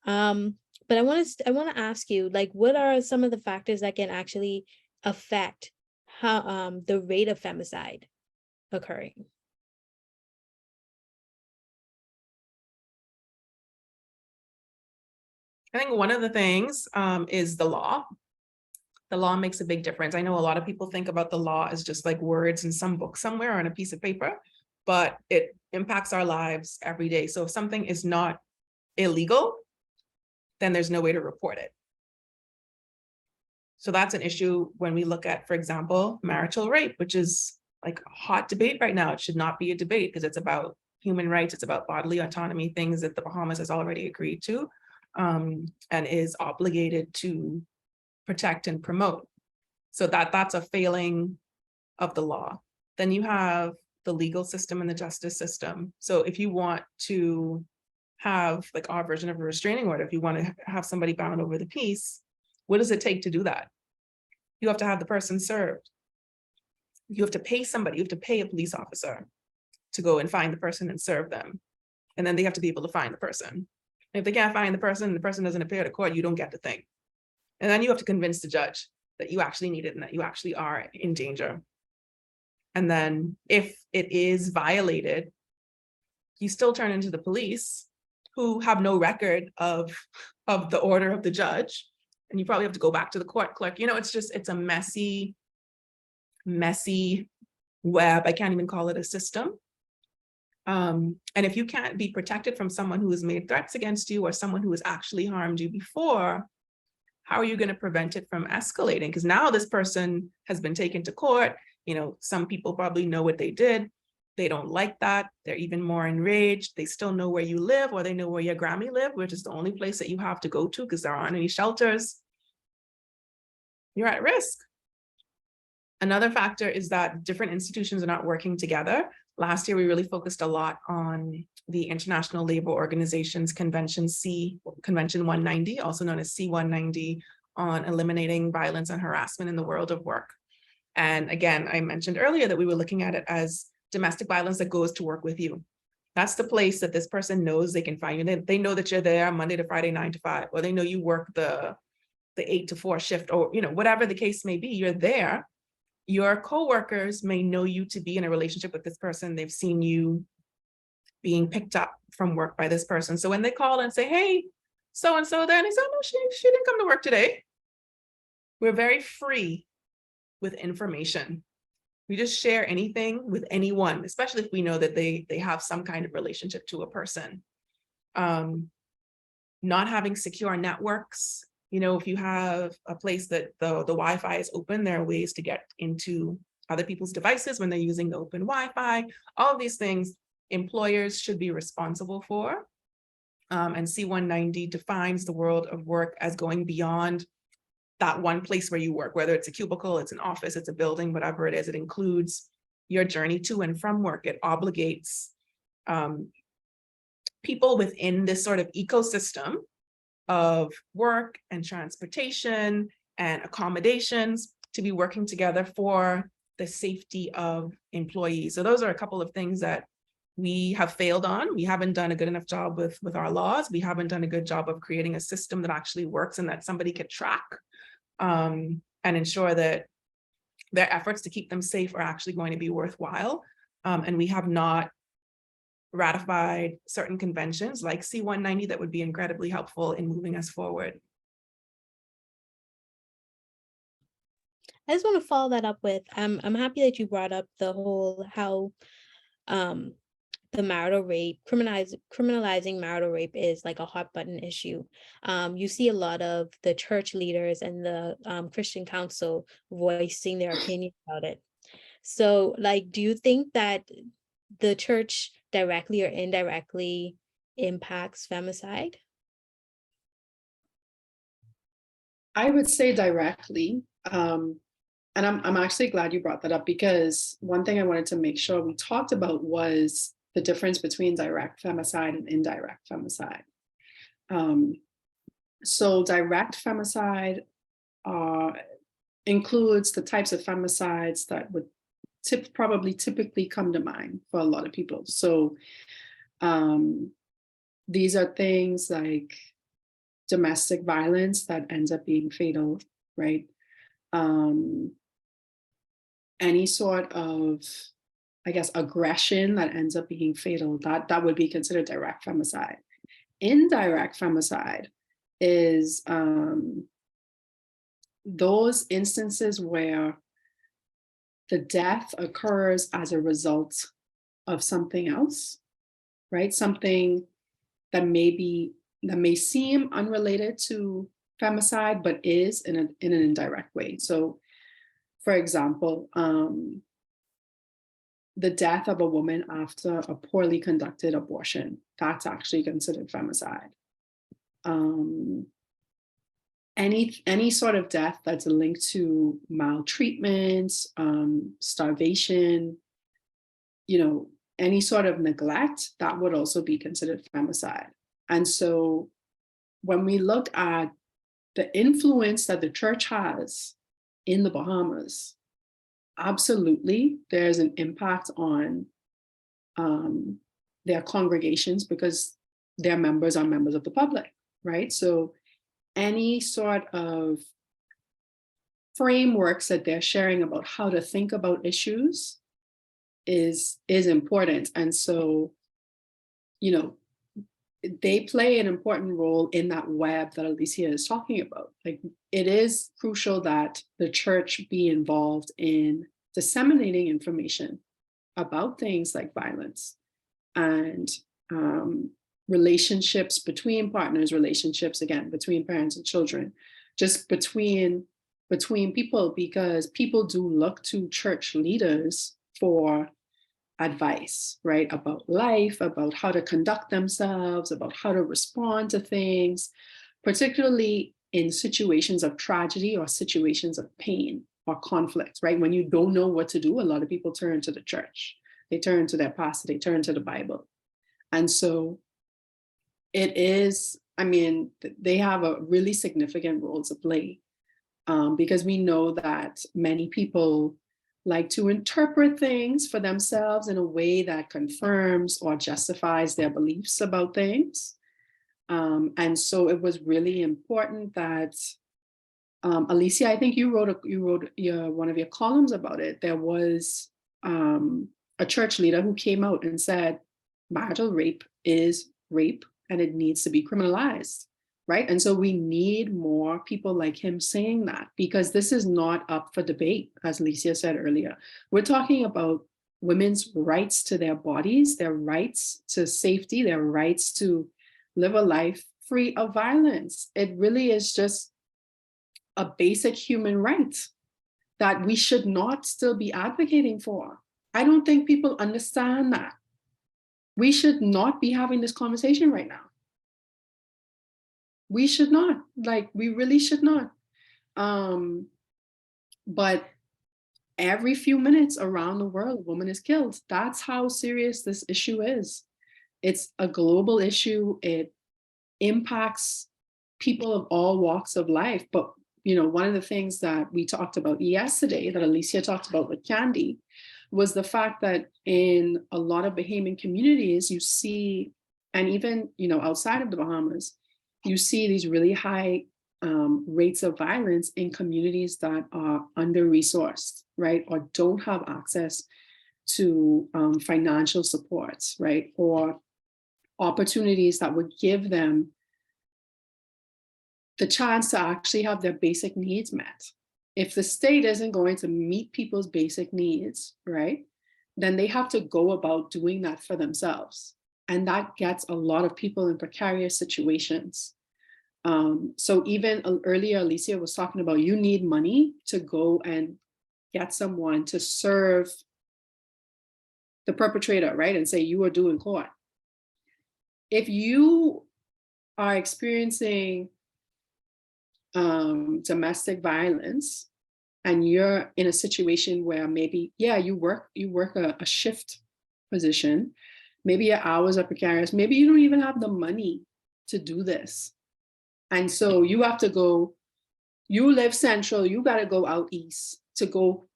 S2: But I want to ask you, like, what are some of the factors that can actually affect how the rate of femicide occurring?
S1: I think one of the things is the law. The law makes a big difference. I know a lot of people think about the law as just like words in some book somewhere on a piece of paper, but it impacts our lives every day. So if something is not illegal, then there's no way to report it. So that's an issue when we look at, for example, marital rape, which is like a hot debate right now. It should not be a debate because it's about human rights. It's about bodily autonomy, things that the Bahamas has already agreed to and is obligated to protect and promote. So that's a failing of the law. Then you have the legal system and the justice system. So if you want to have like our version of a restraining order, if you want to have somebody bound over the peace, what does it take to do that? You have to have the person served. You have to pay somebody, you have to pay a police officer to go and find the person and serve them. And then they have to be able to find the person. And if they can't find the person doesn't appear to court, you don't get the thing. And then you have to convince the judge that you actually need it and that you actually are in danger. And then if it is violated, you still turn into the police, who have no record of the order of the judge. And you probably have to go back to the court clerk. It's a messy web. I can't even call it a system. And if you can't be protected from someone who has made threats against you or someone who has actually harmed you before, how are you going to prevent it from escalating? Because now this person has been taken to court. Some people probably know what they did. They don't like that. They're even more enraged. They still know where you live, or they know where your Grammy live, which is the only place that you have to go to because there aren't any shelters. You're at risk. Another factor is that different institutions are not working together. Last year, we really focused a lot on the International Labor Organization's Convention 190, also known as C190, on eliminating violence and harassment in the world of work. And again, I mentioned earlier that we were looking at it as domestic violence that goes to work with you. That's the place that this person knows they can find you. They know that you're there Monday to Friday, 9 to 5, or they know you work the 8 to 4 shift, or whatever the case may be, you're there. Your coworkers may know you to be in a relationship with this person. They've seen you being picked up from work by this person. So when they call and say, hey, so-and-so there, and they say, oh, no, she didn't come to work today. We're very free with information. We just share anything with anyone, especially if we know that they have some kind of relationship to a person. Not having secure networks. If you have a place that the Wi-Fi is open, there are ways to get into other people's devices when they're using the open Wi-Fi. All of these things employers should be responsible for. And C190 defines the world of work as going beyond that one place where you work, whether it's a cubicle, it's an office, it's a building, whatever it is. It includes your journey to and from work. It obligates people within this sort of ecosystem of work and transportation and accommodations to be working together for the safety of employees. So those are a couple of things that we have failed on. We haven't done a good enough job with our laws. We haven't done a good job of creating a system that actually works and that somebody can track and ensure that their efforts to keep them safe are actually going to be worthwhile. And we have not ratified certain conventions like C190 that would be incredibly helpful in moving us forward.
S2: I just want to follow that up with, I'm happy that you brought up the whole how the marital rape, criminalizing marital rape is like a hot button issue. You see a lot of the church leaders and the Christian council voicing their opinion about it. So do you think that the church directly or indirectly impacts femicide?
S3: I would say directly. And I'm actually glad you brought that up, because one thing I wanted to make sure we talked about was the difference between direct femicide and indirect femicide. So direct femicide includes the types of femicides that would typically come to mind for a lot of people. So these are things like domestic violence that ends up being fatal, right? Any sort of, I guess, aggression that ends up being fatal, that would be considered direct femicide. Indirect femicide is those instances where the death occurs as a result of something else, right? Something that may seem unrelated to femicide, but is in an indirect way. So, for example, the death of a woman after a poorly conducted abortion, that's actually considered femicide. Any sort of death that's linked to maltreatment, starvation, any sort of neglect, that would also be considered femicide. And so when we look at the influence that the church has in the Bahamas, absolutely, there's an impact on their congregations, because their members are members of the public, right? So any sort of frameworks that they're sharing about how to think about issues is important. And so, they play an important role in that web that Alicia is talking about. Like, it is crucial that the church be involved in disseminating information about things like violence and relationships between partners, relationships, again, between parents and children, just between people, because people do look to church leaders for advice, right? About life, about how to conduct themselves, about how to respond to things, particularly in situations of tragedy or situations of pain or conflict, right? When you don't know what to do, a lot of people turn to the church. They turn to their pastor, they turn to the Bible. And so it is, I mean, they have a really significant role to play, because we know that many people like to interpret things for themselves in a way that confirms or justifies their beliefs about things. And so it was really important that, Alicia, I think you wrote one of your columns about it. There was a church leader who came out and said, marital rape is rape and it needs to be criminalized, right? And so we need more people like him saying that, because this is not up for debate, as Alicia said earlier. We're talking about women's rights to their bodies, their rights to safety, their rights to live a life free of violence. It really is just a basic human right that we should not still be advocating for. I don't think people understand that. We should not be having this conversation right now. We should not, like, we really should not. But every few minutes around the world, a woman is killed. That's how serious this issue is. It's a global issue. It impacts people of all walks of life. But, you know, one of the things that we talked about yesterday, that Alicia talked about with Candy, was the fact that in a lot of Bahamian communities, you see, and even, you know, outside of the Bahamas, you see these really high rates of violence in communities that are under-resourced, right? Or don't have access to financial supports, right? Or opportunities that would give them the chance to actually have their basic needs met. If the state isn't going to meet people's basic needs, right, then they have to go about doing that for themselves. And that gets a lot of people in precarious situations. So even earlier, Alicia was talking about, you need money to go and get someone to serve the perpetrator, right, and say you are due in court. If you are experiencing domestic violence and you're in a situation where maybe, yeah, you work a shift position, maybe your hours are precarious, maybe you don't even have the money to do this. And so you have to go, you live central, you got to go out east to go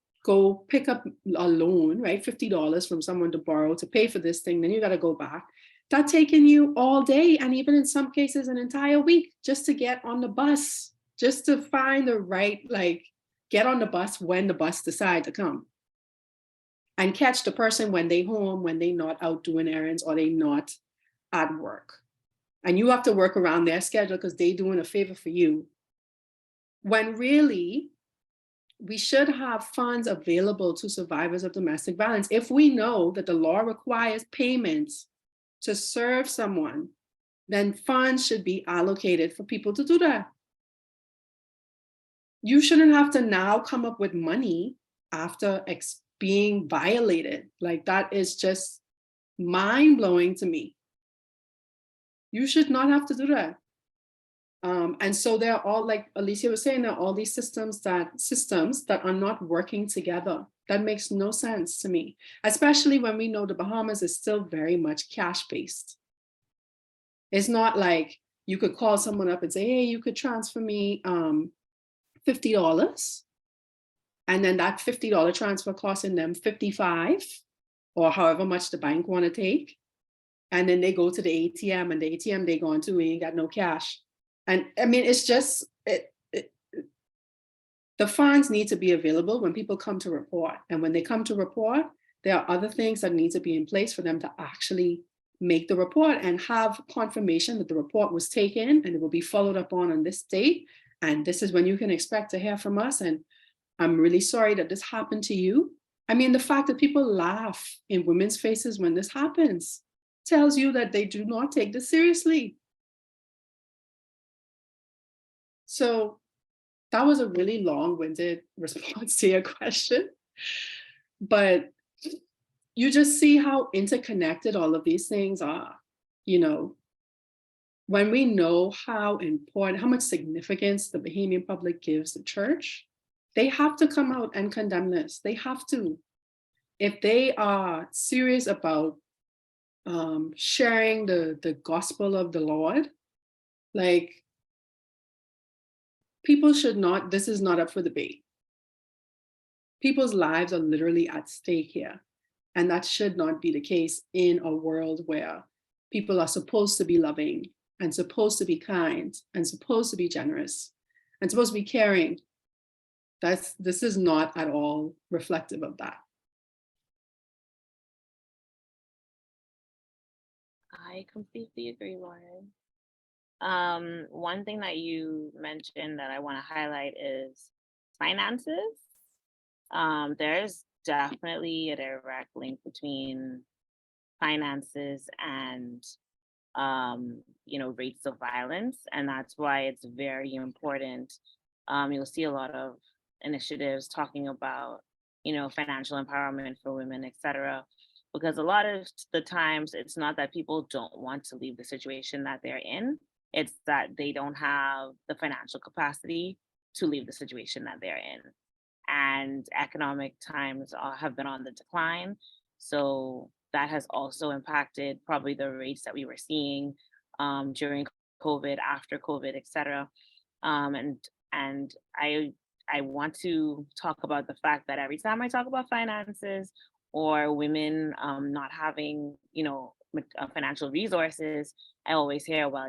S3: pick up a loan, right? $50 from someone to borrow to pay for this thing, then you got to go back. That's taking you all day, and even in some cases an entire week, just to get on the bus, just to find the right, like, get on the bus when the bus decide to come, and catch the person when they home, when they not out doing errands or they not at work. And you have to work around their schedule because they doing a favor for you. When really, we should have funds available to survivors of domestic violence. If we know that the law requires payments to serve someone, then funds should be allocated for people to do that. You shouldn't have to now come up with money after being violated. Like, that is just mind-blowing to me. You should not have to do that. And so there are all, like Alicia was saying, there are all these systems that are not working together. That makes no sense to me, especially when we know the Bahamas is still very much cash-based. It's not like you could call someone up and say, hey, you could transfer me $50. And then that $50 transfer costing them $55 or however much the bank want to take. And then they go to the ATM, and the ATM they going to, we ain't got no cash. And I mean, it's just, the funds need to be available when people come to report. And when they come to report, there are other things that need to be in place for them to actually make the report and have confirmation that the report was taken and it will be followed up on this date. And this is when you can expect to hear from us. And I'm really sorry that this happened to you. I mean, the fact that people laugh in women's faces when this happens tells you that they do not take this seriously. So that was a really long-winded response to your question, but you just see how interconnected all of these things are. You know, when we know how important, how much significance the Bahamian public gives the church, they have to come out and condemn this. They have to. if they are serious about sharing the gospel of the Lord, like, people should not, this is not up for debate. People's lives are literally at stake here. And that should not be the case in a world where people are supposed to be loving and supposed to be kind and supposed to be generous and supposed to be caring. This is not at all reflective of that.
S4: I completely agree, Lauren. One thing that you mentioned that I want to highlight is finances. There's definitely a direct link between finances and rates of violence, and that's why it's very important. You'll see a lot of initiatives talking about financial empowerment for women, etc. Because a lot of the times it's not that people don't want to leave the situation that they're in, it's that they don't have the financial capacity to leave the situation that they're in. And economic times have been on the decline. So that has also impacted probably the rates that we were seeing during COVID, after COVID, et cetera. And I want to talk about the fact that every time I talk about finances or women not having, financial resources, I always hear, well,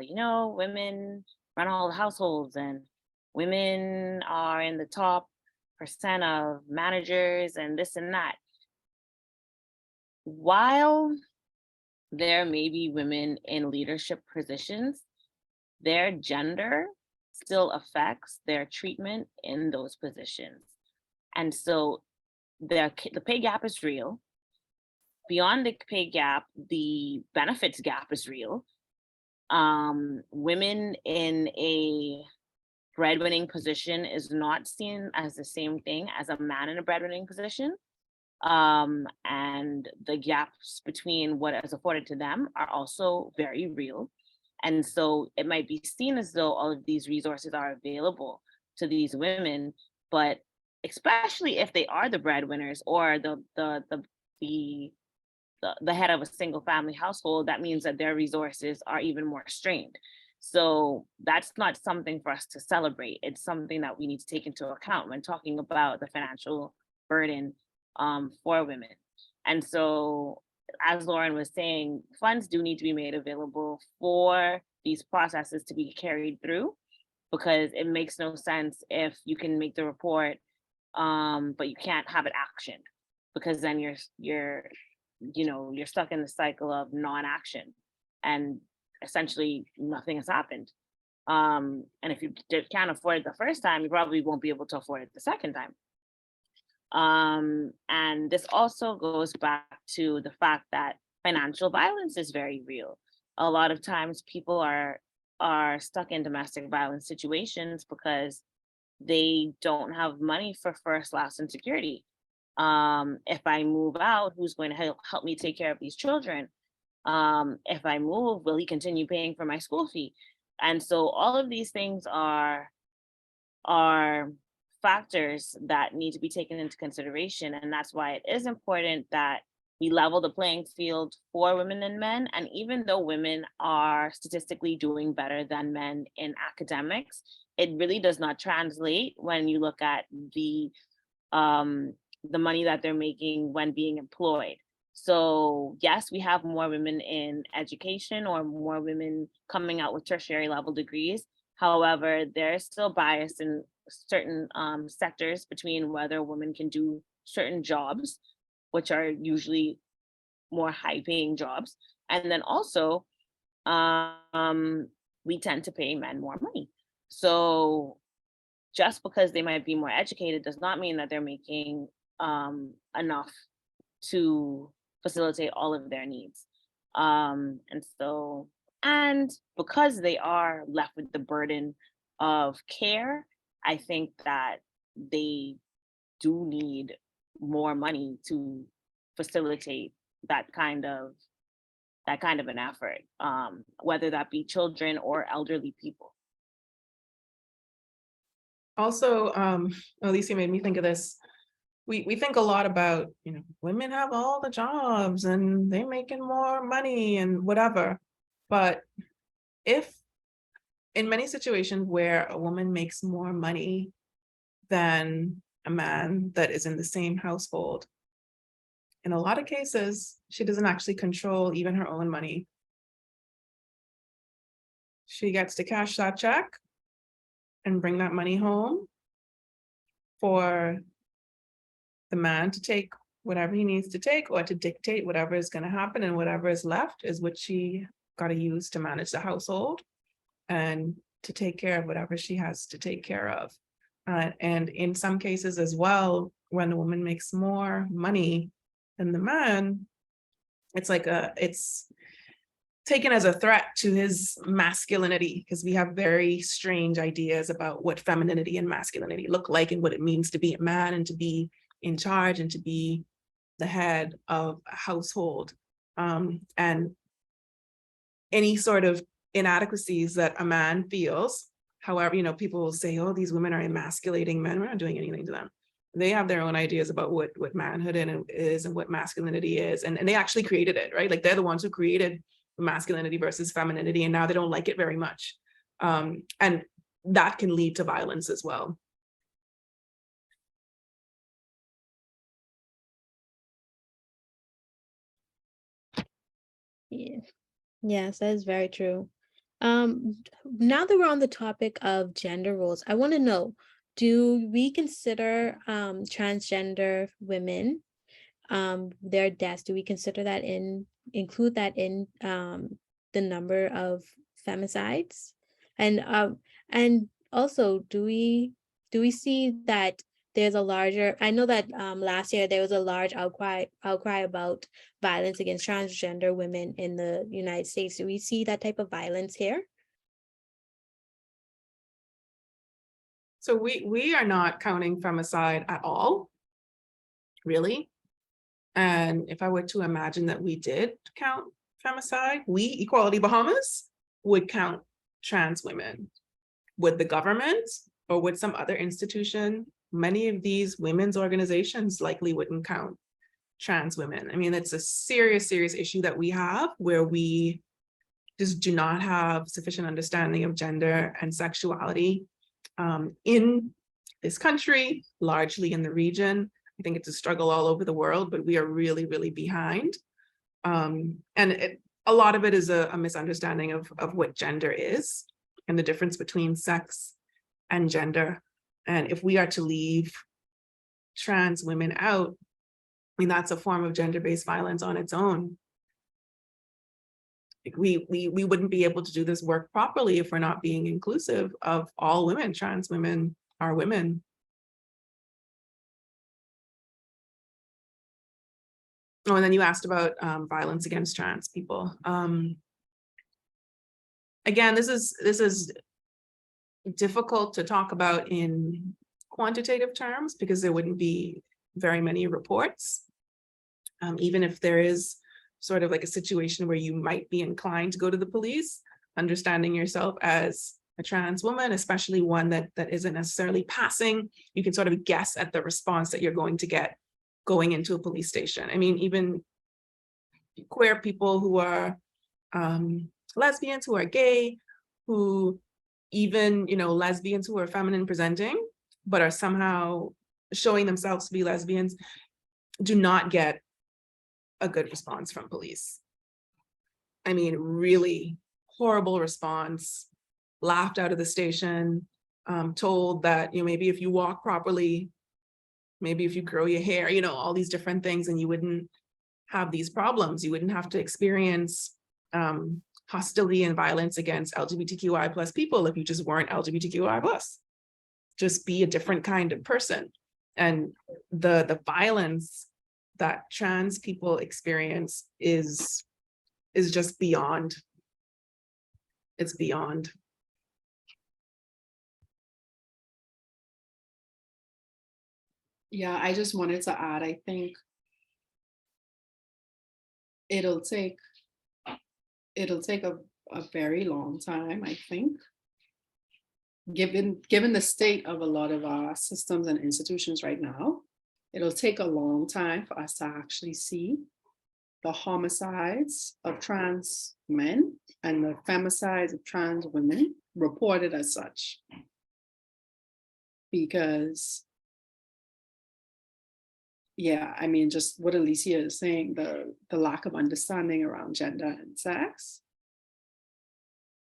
S4: women run all the households and women are in the top percent of managers and this and that. While there may be women in leadership positions, their gender still affects their treatment in those positions. And so the pay gap is real. Beyond the pay gap, the benefits gap is real. Women in a breadwinning position is not seen as the same thing as a man in a breadwinning position. And the gaps between what is afforded to them are also very real. And so it might be seen as though all of these resources are available to these women, but especially if they are the breadwinners or the head of a single family household, that means that their resources are even more strained. So that's not something for us to celebrate. It's something that we need to take into account when talking about the financial burden for women. And so, as Lauren was saying, funds do need to be made available for these processes to be carried through, because it makes no sense if you can make the report, but you can't have it actioned, because then you're stuck in the cycle of non-action, and essentially nothing has happened. And if you can't afford it the first time, you probably won't be able to afford it the second time. And this also goes back to the fact that financial violence is very real. A lot of times people are stuck in domestic violence situations because they don't have money for first, last, and security. If I move out, who's going to help me take care of these children? If I move, will he continue paying for my school fee? And so all of these things are factors that need to be taken into consideration. And that's why it is important that we level the playing field for women and men. And even though women are statistically doing better than men in academics, it really does not translate when you look at the money that they're making when being employed. So yes, we have more women in education or more women coming out with tertiary level degrees. However, there's still bias in certain sectors between whether women can do certain jobs, which are usually more high paying jobs. And then also, we tend to pay men more money. So just because they might be more educated does not mean that they're making enough to facilitate all of their needs. And because they are left with the burden of care, I think that they do need more money to facilitate that kind of an effort, whether that be children or elderly people.
S1: Also, Alicia made me think of this. we think a lot about, women have all the jobs and they're making more money and whatever. But if in many situations where a woman makes more money than a man that is in the same household, in a lot of cases, she doesn't actually control even her own money. She gets to cash that check and bring that money home for the man to take whatever he needs to take, or to dictate whatever is going to happen, and whatever is left is what she got to use to manage the household and to take care of whatever she has to take care of. And in some cases as well, when the woman makes more money than the man, it's taken as a threat to his masculinity, because we have very strange ideas about what femininity and masculinity look like, and what it means to be a man and to be in charge and to be the head of a household. And any sort of inadequacies that a man feels, however, people will say, oh, these women are emasculating men. We're not doing anything to them. They have their own ideas about what manhood is and what masculinity is. And they actually created it, right? Like, they're the ones who created masculinity versus femininity, and now they don't like it very much. And that can lead to violence as well.
S2: Yeah. Yes, that is very true. Now that we're on the topic of gender roles, I want to know, do we consider transgender women, their deaths, do we consider that include that in the number of femicides? And also, do we see that there's a larger, I know that last year there was a large outcry about violence against transgender women in the United States. Do we see that type of violence here?
S1: So we are not counting femicide at all, really. And if I were to imagine that we did count femicide, we, Equality Bahamas, would count trans women. Would the government or would some other institution? Many of these women's organizations likely wouldn't count trans women. I mean, it's a serious, serious issue that we have, where we just do not have sufficient understanding of gender and sexuality in this country, largely in the region. I think it's a struggle all over the world, but we are really, really behind. And a lot of it is a misunderstanding of what gender is and the difference between sex and gender. And if we are to leave trans women out, I mean, that's a form of gender-based violence on its own. We wouldn't be able to do this work properly if we're not being inclusive of all women. Trans women are women. Oh, and then you asked about violence against trans people. Again, this is difficult to talk about in quantitative terms, because there wouldn't be very many reports. Even if there is sort of like a situation where you might be inclined to go to the police, understanding yourself as a trans woman, especially one that isn't necessarily passing, you can sort of guess at the response that you're going to get going into a police station. I mean, even queer people who are lesbians, who are gay, who even, lesbians who are feminine presenting, but are somehow showing themselves to be lesbians, do not get a good response from police. I mean, really horrible response, laughed out of the station, told that, maybe if you walk properly, maybe if you grow your hair, all these different things, and you wouldn't have these problems. You wouldn't have to experience hostility and violence against LGBTQI plus people if you just weren't LGBTQI plus. Just be a different kind of person. And the violence that trans people experience is just beyond. It's beyond.
S3: Yeah, I just wanted to add, I think it'll take a very long time, I think, given the state of a lot of our systems and institutions right now. it'll take a long time for us to actually see the homicides of trans men and the femicides of trans women reported as such. Because, yeah, I mean, just what Alicia is saying, the lack of understanding around gender and sex.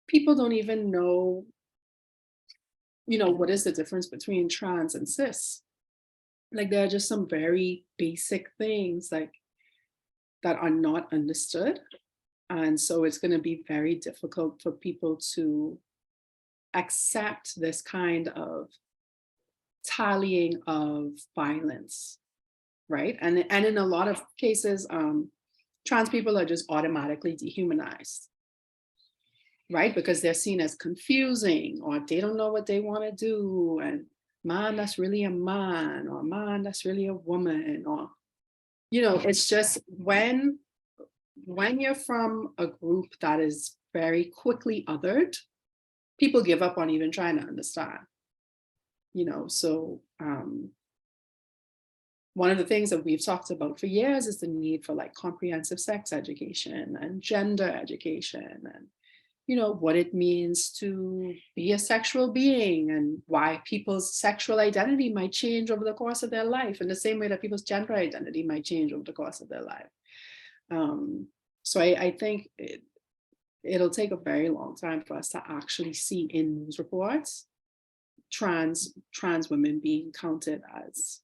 S3: People don't even know, what is the difference between trans and cis? Like, there are just some very basic things like that are not understood. And so it's going to be very difficult for people to accept this kind of tallying of violence, right? And in a lot of cases, trans people are just automatically dehumanized, right? Because they're seen as confusing, or they don't know what they want to do, and man, that's really a man, or man, that's really a woman, or, it's just when you're from a group that is very quickly othered, people give up on even trying to understand, so one of the things that we've talked about for years is the need for like comprehensive sex education and gender education, and what it means to be a sexual being, and why people's sexual identity might change over the course of their life in the same way that people's gender identity might change over the course of their life. So I think it'll take a very long time for us to actually see in news reports trans women being counted as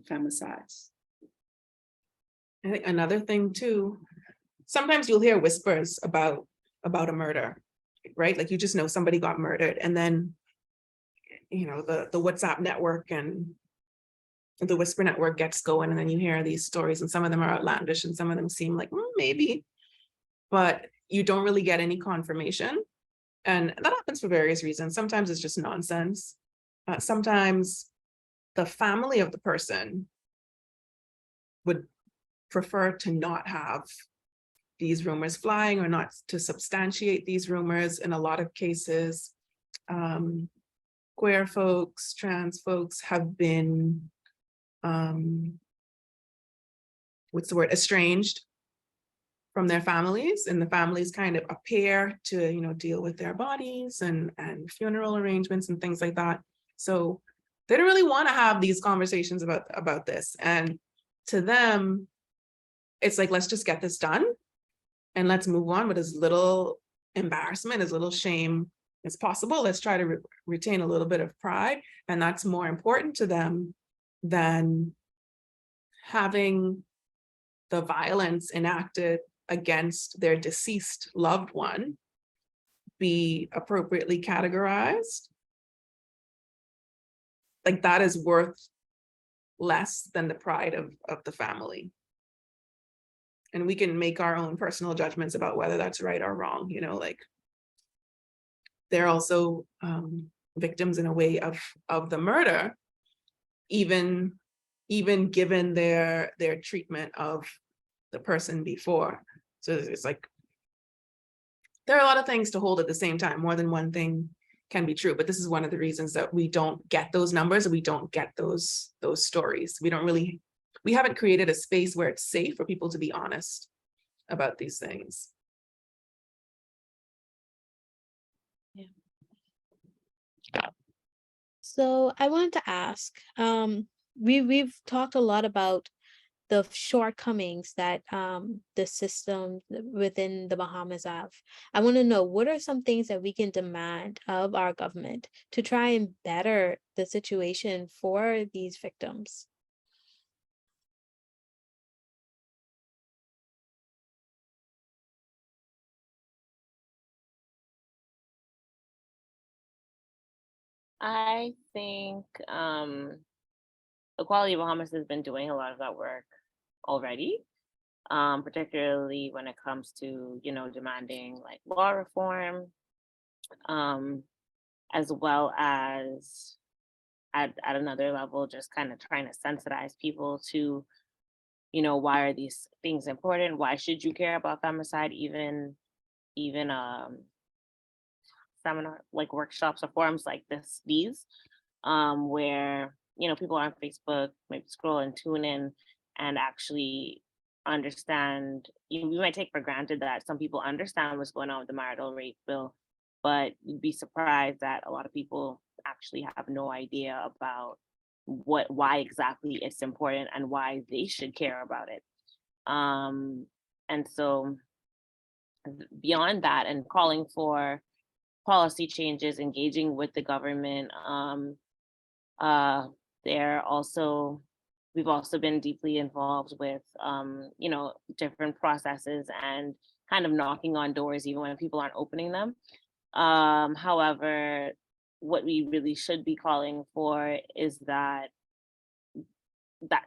S3: femicides.
S1: I think another thing too, sometimes you'll hear whispers about a murder, right? Like you just know somebody got murdered, and then the WhatsApp network and the whisper network gets going, and then you hear these stories, and some of them are outlandish and some of them seem like maybe, but you don't really get any confirmation. And that happens for various reasons. Sometimes it's just nonsense. Sometimes the family of the person would prefer to not have these rumors flying, or not to substantiate these rumors. In a lot of cases, queer folks, trans folks have been, estranged from their families, and the families kind of appear to, deal with their bodies and funeral arrangements and things like that. So they don't really want to have these conversations about this. And to them, it's like, let's just get this done and let's move on with as little embarrassment, as little shame as possible. Let's try to retain a little bit of pride. And that's more important to them than having the violence enacted against their deceased loved one be appropriately categorized. Like, that is worth less than the pride of the family. And we can make our own personal judgments about whether that's right or wrong, like they're also victims in a way of the murder, even given their treatment of the person before. So it's like, there are a lot of things to hold at the same time. More than one thing can be true, but this is one of the reasons that we don't get those numbers, and we don't get those stories. We haven't created a space where it's safe for people to be honest about these things.
S2: Yeah. So I wanted to ask, we've talked a lot about the shortcomings that the system within the Bahamas have. I want to know, what are some things that we can demand of our government to try and better the situation for these victims?
S4: I think Equality Bahamas has been doing a lot of that work already, particularly when it comes to, demanding like law reform, as well as at another level, just kind of trying to sensitize people to, why are these things important? Why should you care about femicide? Even seminar, like workshops or forums like these, where people are on Facebook, maybe scroll and tune in and actually understand. We might take for granted that some people understand what's going on with the marital rape bill, but you'd be surprised that a lot of people actually have no idea about why exactly it's important and why they should care about it. And so beyond that, and calling for policy changes, engaging with the government, we've also been deeply involved with different processes and kind of knocking on doors even when people aren't opening them. However, what we really should be calling for is that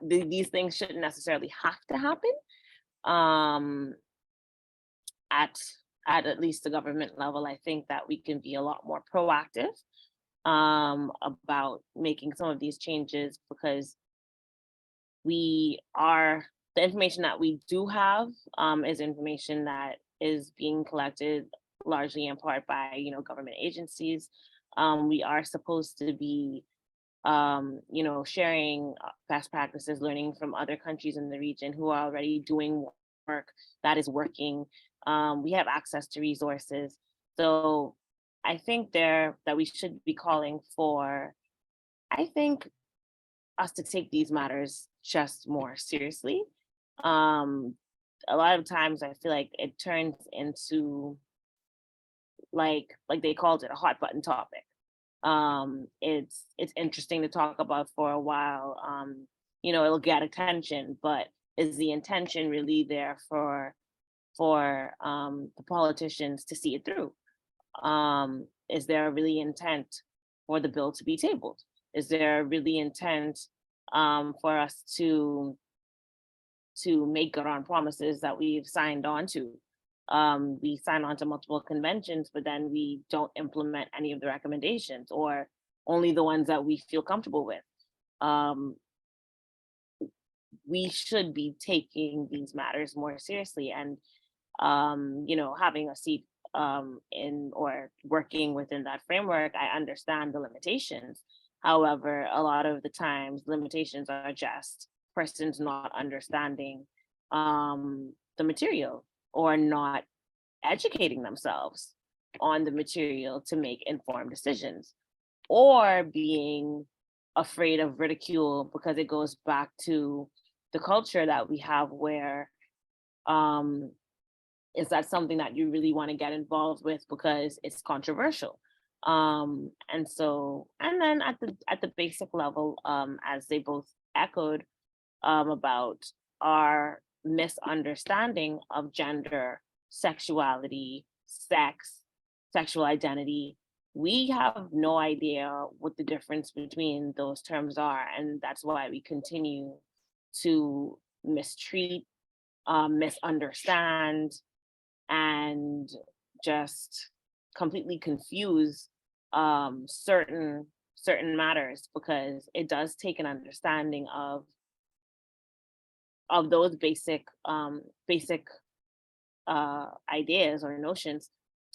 S4: these things shouldn't necessarily have to happen at least the government level. I think that we can be a lot more proactive about making some of these changes, because the information that we do have is information that is being collected largely in part by government agencies. We are supposed to be sharing best practices, learning from other countries in the region who are already doing work that is working. We have access to resources. So I think that we should be calling for, us to take these matters just more seriously. A lot of times I feel like it turns into like they called it a hot button topic. It's interesting to talk about for a while. It'll get attention, but is the intention really there for the politicians to see it through? Is there really intent for the bill to be tabled? Is there really intent for us to make good on promises that we've signed on to? We sign on to multiple conventions, but then we don't implement any of the recommendations, or only the ones that we feel comfortable with. We should be taking these matters more seriously and having a seat in or working within that framework. I understand the limitations. However, a lot of the times limitations are just persons not understanding the material, or not educating themselves on the material to make informed decisions, or being afraid of ridicule, because it goes back to the culture that we have, where is that something that you really want to get involved with because it's controversial? And then at the basic level, as they both echoed, about our misunderstanding of gender, sexuality, sex, sexual identity. We have no idea what the difference between those terms are, and that's why we continue to mistreat, misunderstand, and just completely confuse certain matters, because it does take an understanding of those basic ideas or notions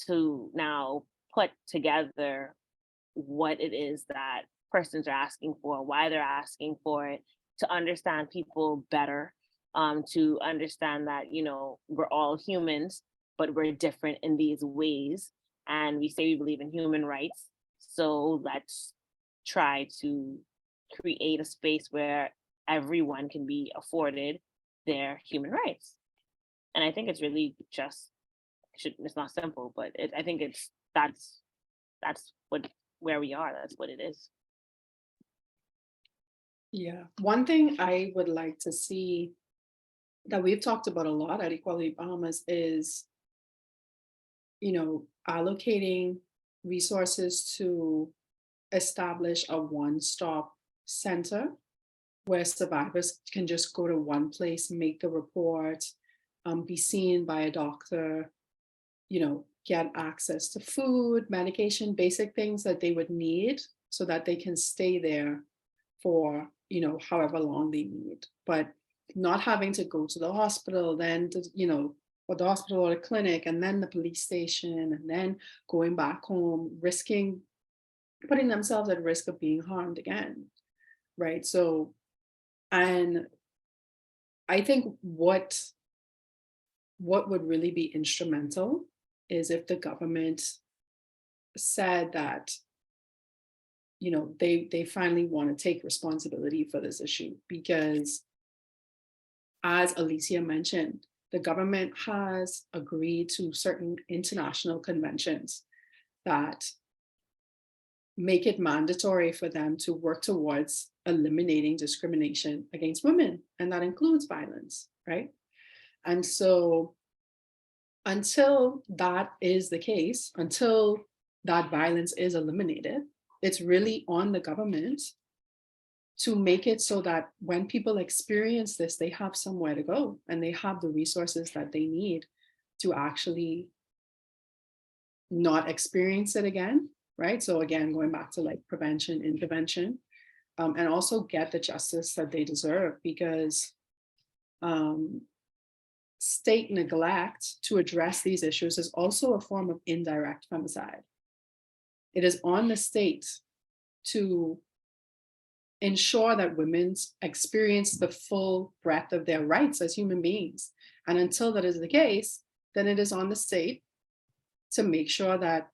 S4: to now put together what it is that persons are asking for, why they're asking for it, to understand people better, to understand that we're all humans, but we're different in these ways, and we say we believe in human rights. So let's try to create a space where everyone can be afforded their human rights. And I think it's really just, it's not simple, but I think that's where we are. That's what it is.
S3: Yeah, one thing I would like to see that we've talked about a lot at Equality Bahamas is, allocating resources to establish a one-stop center where survivors can just go to one place, make the report, be seen by a doctor, get access to food, medication, basic things that they would need so that they can stay there for, however long they need. But not having to go to the hospital, then or the hospital or the clinic, and then the police station, and then going back home, putting themselves at risk of being harmed again. right? So, and I think what would really be instrumental is if the government said that, you know, they finally want to take responsibility for this issue, because as Alicia mentioned, the government has agreed to certain international conventions that make it mandatory for them to work towards eliminating discrimination against women, and that includes violence, right? And so until that is the case, until that violence is eliminated, it's really on the government to make it so that when people experience this, they have somewhere to go and they have the resources that they need to actually not experience it again, right? So again, going back to like prevention, intervention, and also get the justice that they deserve, because state neglect to address these issues is also a form of indirect femicide. It is on the state to ensure that women experience the full breadth of their rights as human beings. And until that is the case, then it is on the state to make sure that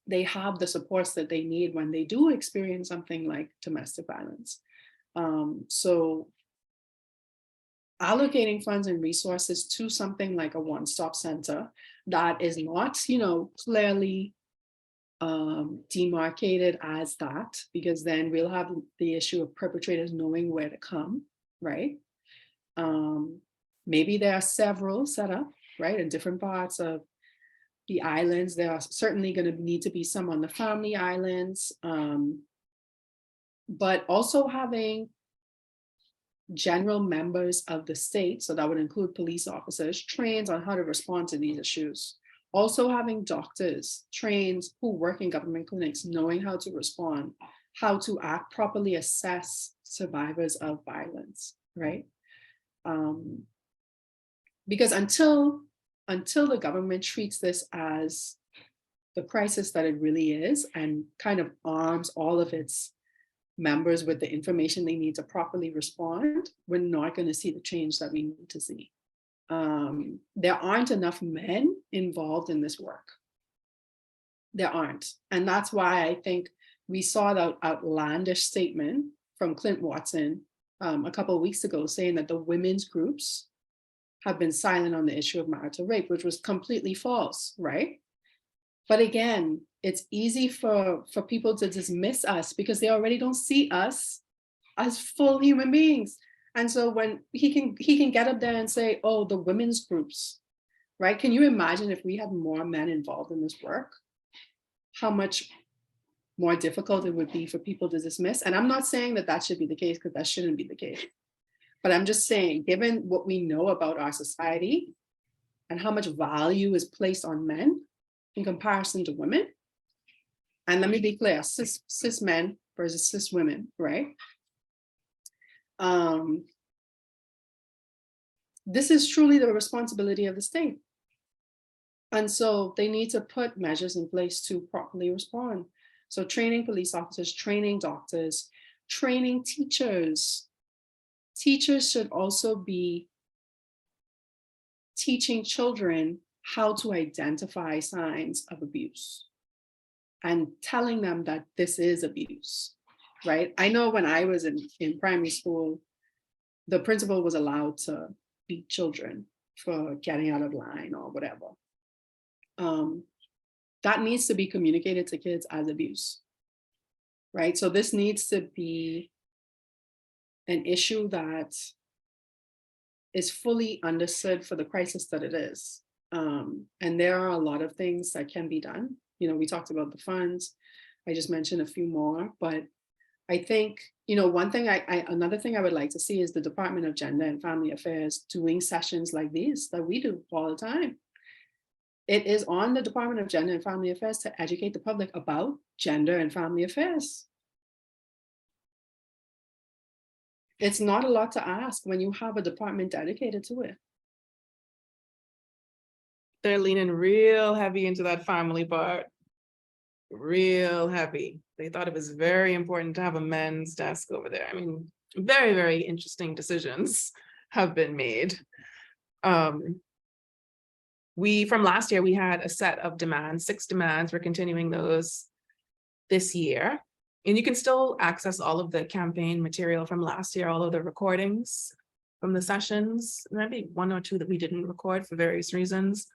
S3: they have the supports that they need when they do experience something like domestic violence. So allocating funds and resources to something like a one-stop center that is not, you know, clearly demarcated as that, because then we'll have the issue of perpetrators knowing where to come, right? Maybe there are several set up, right, in different parts of the islands. There are certainly going to need to be some on the family islands, but also having general members of the state, so that would include police officers, trained on how to respond to these issues. Also having doctors trained who work in government clinics, knowing how to respond, how to act properly, assess survivors of violence, right? Because until the government treats this as the crisis that it really is and kind of arms all of its members with the information they need to properly respond, we're not going to see the change that we need to see. There aren't enough men involved in this work. There aren't. And that's why I think we saw that outlandish statement from Clint Watson a couple of weeks ago saying that the women's groups have been silent on the issue of marital rape, which was completely false, right? But again, it's easy for people to dismiss us because they already don't see us as full human beings. And so when he can get up there and say, oh, the women's groups, right? Can you imagine if we had more men involved in this work, how much more difficult it would be for people to dismiss? And I'm not saying that that should be the case, because that shouldn't be the case. But I'm just saying, given what we know about our society and how much value is placed on men in comparison to women, and let me be clear, cis men versus cis women, right? This is truly the responsibility of the state. And so they need to put measures in place to properly respond. So training police officers, training doctors, training teachers. Teachers should also be teaching children how to identify signs of abuse and telling them that this is abuse, right? I know when I was in primary school, the principal was allowed to beat children for getting out of line or whatever. That needs to be communicated to kids as abuse, right? So this needs to be an issue that is fully understood for the crisis that it is. And there are a lot of things that can be done. You know, we talked about the funds. I just mentioned a few more, but I think, you know, one thing another thing I would like to see is the Department of Gender and Family Affairs doing sessions like these that we do all the time. It is on the Department of Gender and Family Affairs to educate the public about gender and family affairs. It's not a lot to ask when you have a department dedicated to it.
S1: They're leaning real heavy into that family part. Real heavy. They thought it was very important to have a men's desk over there. I mean, very, very interesting decisions have been made. From last year, we had a set of demands, 6 demands. We're continuing those this year. And you can still access all of the campaign material from last year, all of the recordings from the sessions, maybe 1 or 2 that we didn't record for various reasons,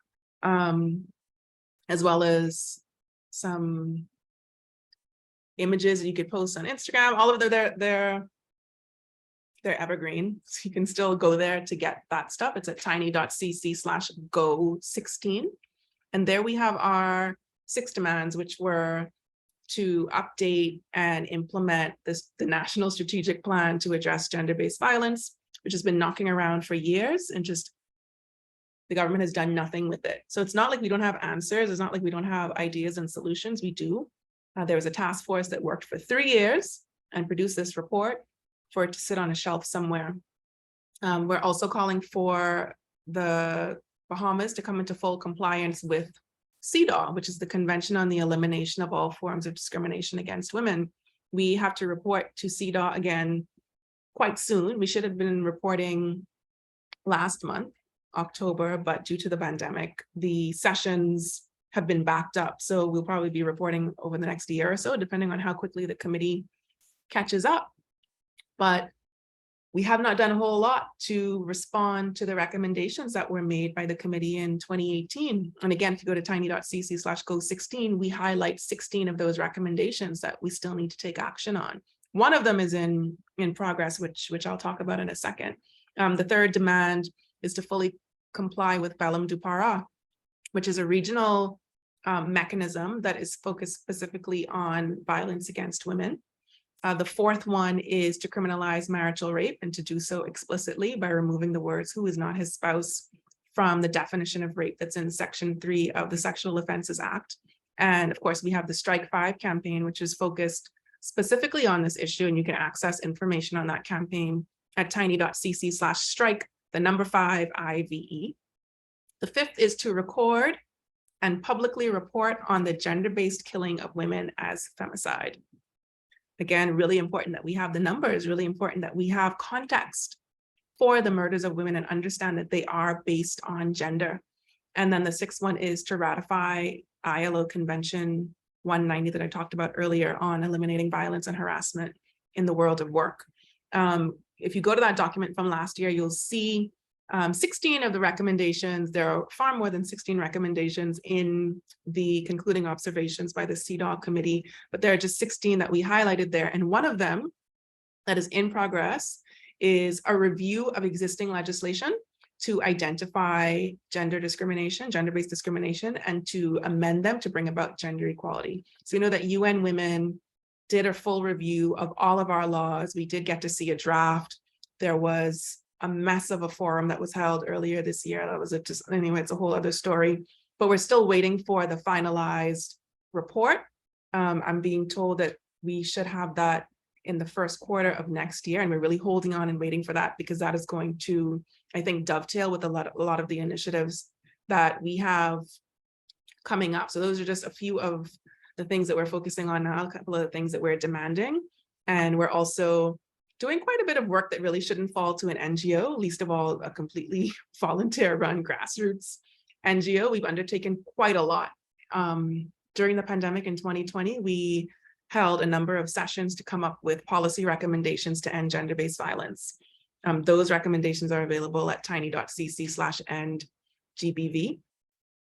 S1: as well as some images that you could post on Instagram. All of they're evergreen, so you can still go there to get that stuff. It's at tiny.cc/go16. And there we have our 6 demands, which were to update and implement the National Strategic Plan to address gender-based violence, which has been knocking around for years, and just the government has done nothing with it. So it's not like we don't have answers. It's not like we don't have ideas and solutions. We do. There was a task force that worked for 3 years and produced this report for it to sit on a shelf somewhere. We're also calling for the Bahamas to come into full compliance with CEDAW, which is the Convention on the Elimination of All Forms of Discrimination Against Women. We have to report to CEDAW again quite soon. We should have been reporting last month, October, but due to the pandemic, the sessions have been backed up. So we'll probably be reporting over the next year or so, depending on how quickly the committee catches up. But we have not done a whole lot to respond to the recommendations that were made by the committee in 2018. And again, if you go to tiny.cc/go16, we highlight 16 of those recommendations that we still need to take action on. One of them is in progress, which I'll talk about in a second. The third demand is to fully comply with Bellum du Para, which is a regional mechanism that is focused specifically on violence against women. The fourth one is to criminalize marital rape, and to do so explicitly by removing the words "who is not his spouse" from the definition of rape that's in Section 3 of the Sexual Offences Act. And of course, we have the Strike 5 campaign, which is focused specifically on this issue, and you can access information on that campaign at tiny.cc/strike5IVE. The fifth is to record and publicly report on the gender-based killing of women as femicide. Again, really important that we have the numbers, really important that we have context for the murders of women and understand that they are based on gender. And then the sixth one is to ratify ILO Convention 190 that I talked about earlier on eliminating violence and harassment in the world of work. If you go to that document from last year, you'll see 16 of the recommendations. There are far more than 16 recommendations in the concluding observations by the CEDAW committee, but there are just 16 that we highlighted there. And one of them that is in progress is a review of existing legislation to identify gender discrimination, gender-based discrimination, and to amend them to bring about gender equality. So we know that UN Women did a full review of all of our laws. We did get to see a draft. There was a mess of a forum that was held earlier this year. That was anyway, it's a whole other story, but we're still waiting for the finalized report. I'm being told that we should have that in the first quarter of next year, and we're really holding on and waiting for that because that is going to, I think, dovetail with a lot of the initiatives that we have coming up. So those are just a few of the things that we're focusing on now, a couple of the things that we're demanding. And we're also doing quite a bit of work that really shouldn't fall to an NGO, least of all a completely volunteer-run grassroots NGO. We've undertaken quite a lot. During the pandemic in 2020, we held a number of sessions to come up with policy recommendations to end gender-based violence. Those recommendations are available at tiny.cc/endgbv.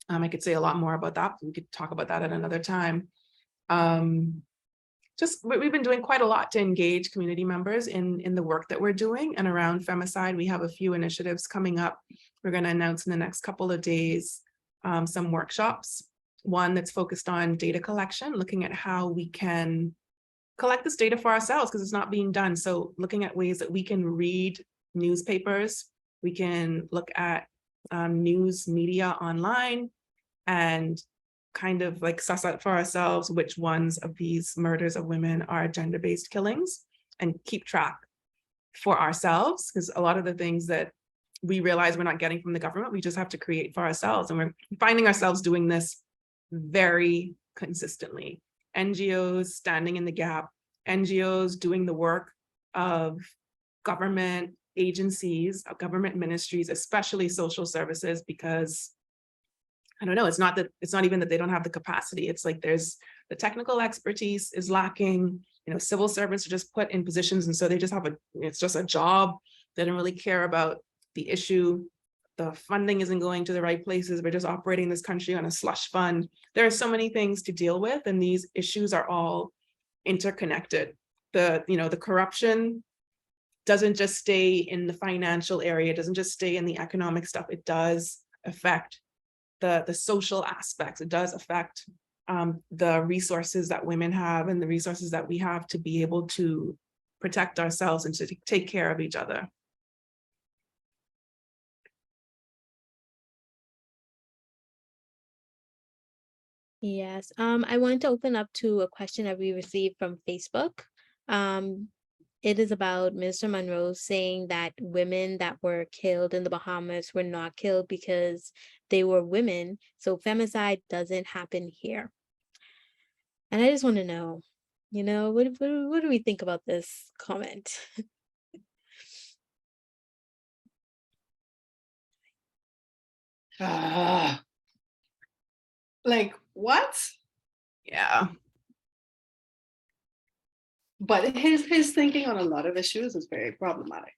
S1: I could say a lot more about that, but we could talk about that at another time. We've been doing quite a lot to engage community members in the work that we're doing. And around femicide, we have a few initiatives coming up. We're going to announce in the next couple of days some workshops. One that's focused on data collection, looking at how we can collect this data for ourselves because it's not being done. So looking at ways that we can read newspapers, we can look at news media online and kind of like suss out for ourselves which ones of these murders of women are gender-based killings and keep track for ourselves, because a lot of the things that we realize we're not getting from the government, we just have to create for ourselves. And we're finding ourselves doing this very consistently. NGOs standing in the gap, NGOs doing the work of government agencies, of government ministries, especially social services, because I don't know, it's not even that they don't have the capacity. It's like there's the technical expertise is lacking. Civil servants are just put in positions, and so they just it's just a job. They don't really care about the issue. The funding isn't going to the right places. We're just operating this country on a slush fund. There are so many things to deal with, and these issues are all interconnected. The corruption doesn't just stay in the financial area, it doesn't just stay in the economic stuff. It does affect the social aspects. It does affect the resources that women have and the resources that we have to be able to protect ourselves and to take care of each other.
S2: Yes, I want to open up to a question that we received from Facebook. It is about Mr. Monroe saying that women that were killed in the Bahamas were not killed because they were women, so femicide doesn't happen here. And I just want to know, what do we think about this comment?
S3: Like what?
S1: Yeah.
S3: But his thinking on a lot of issues is very problematic.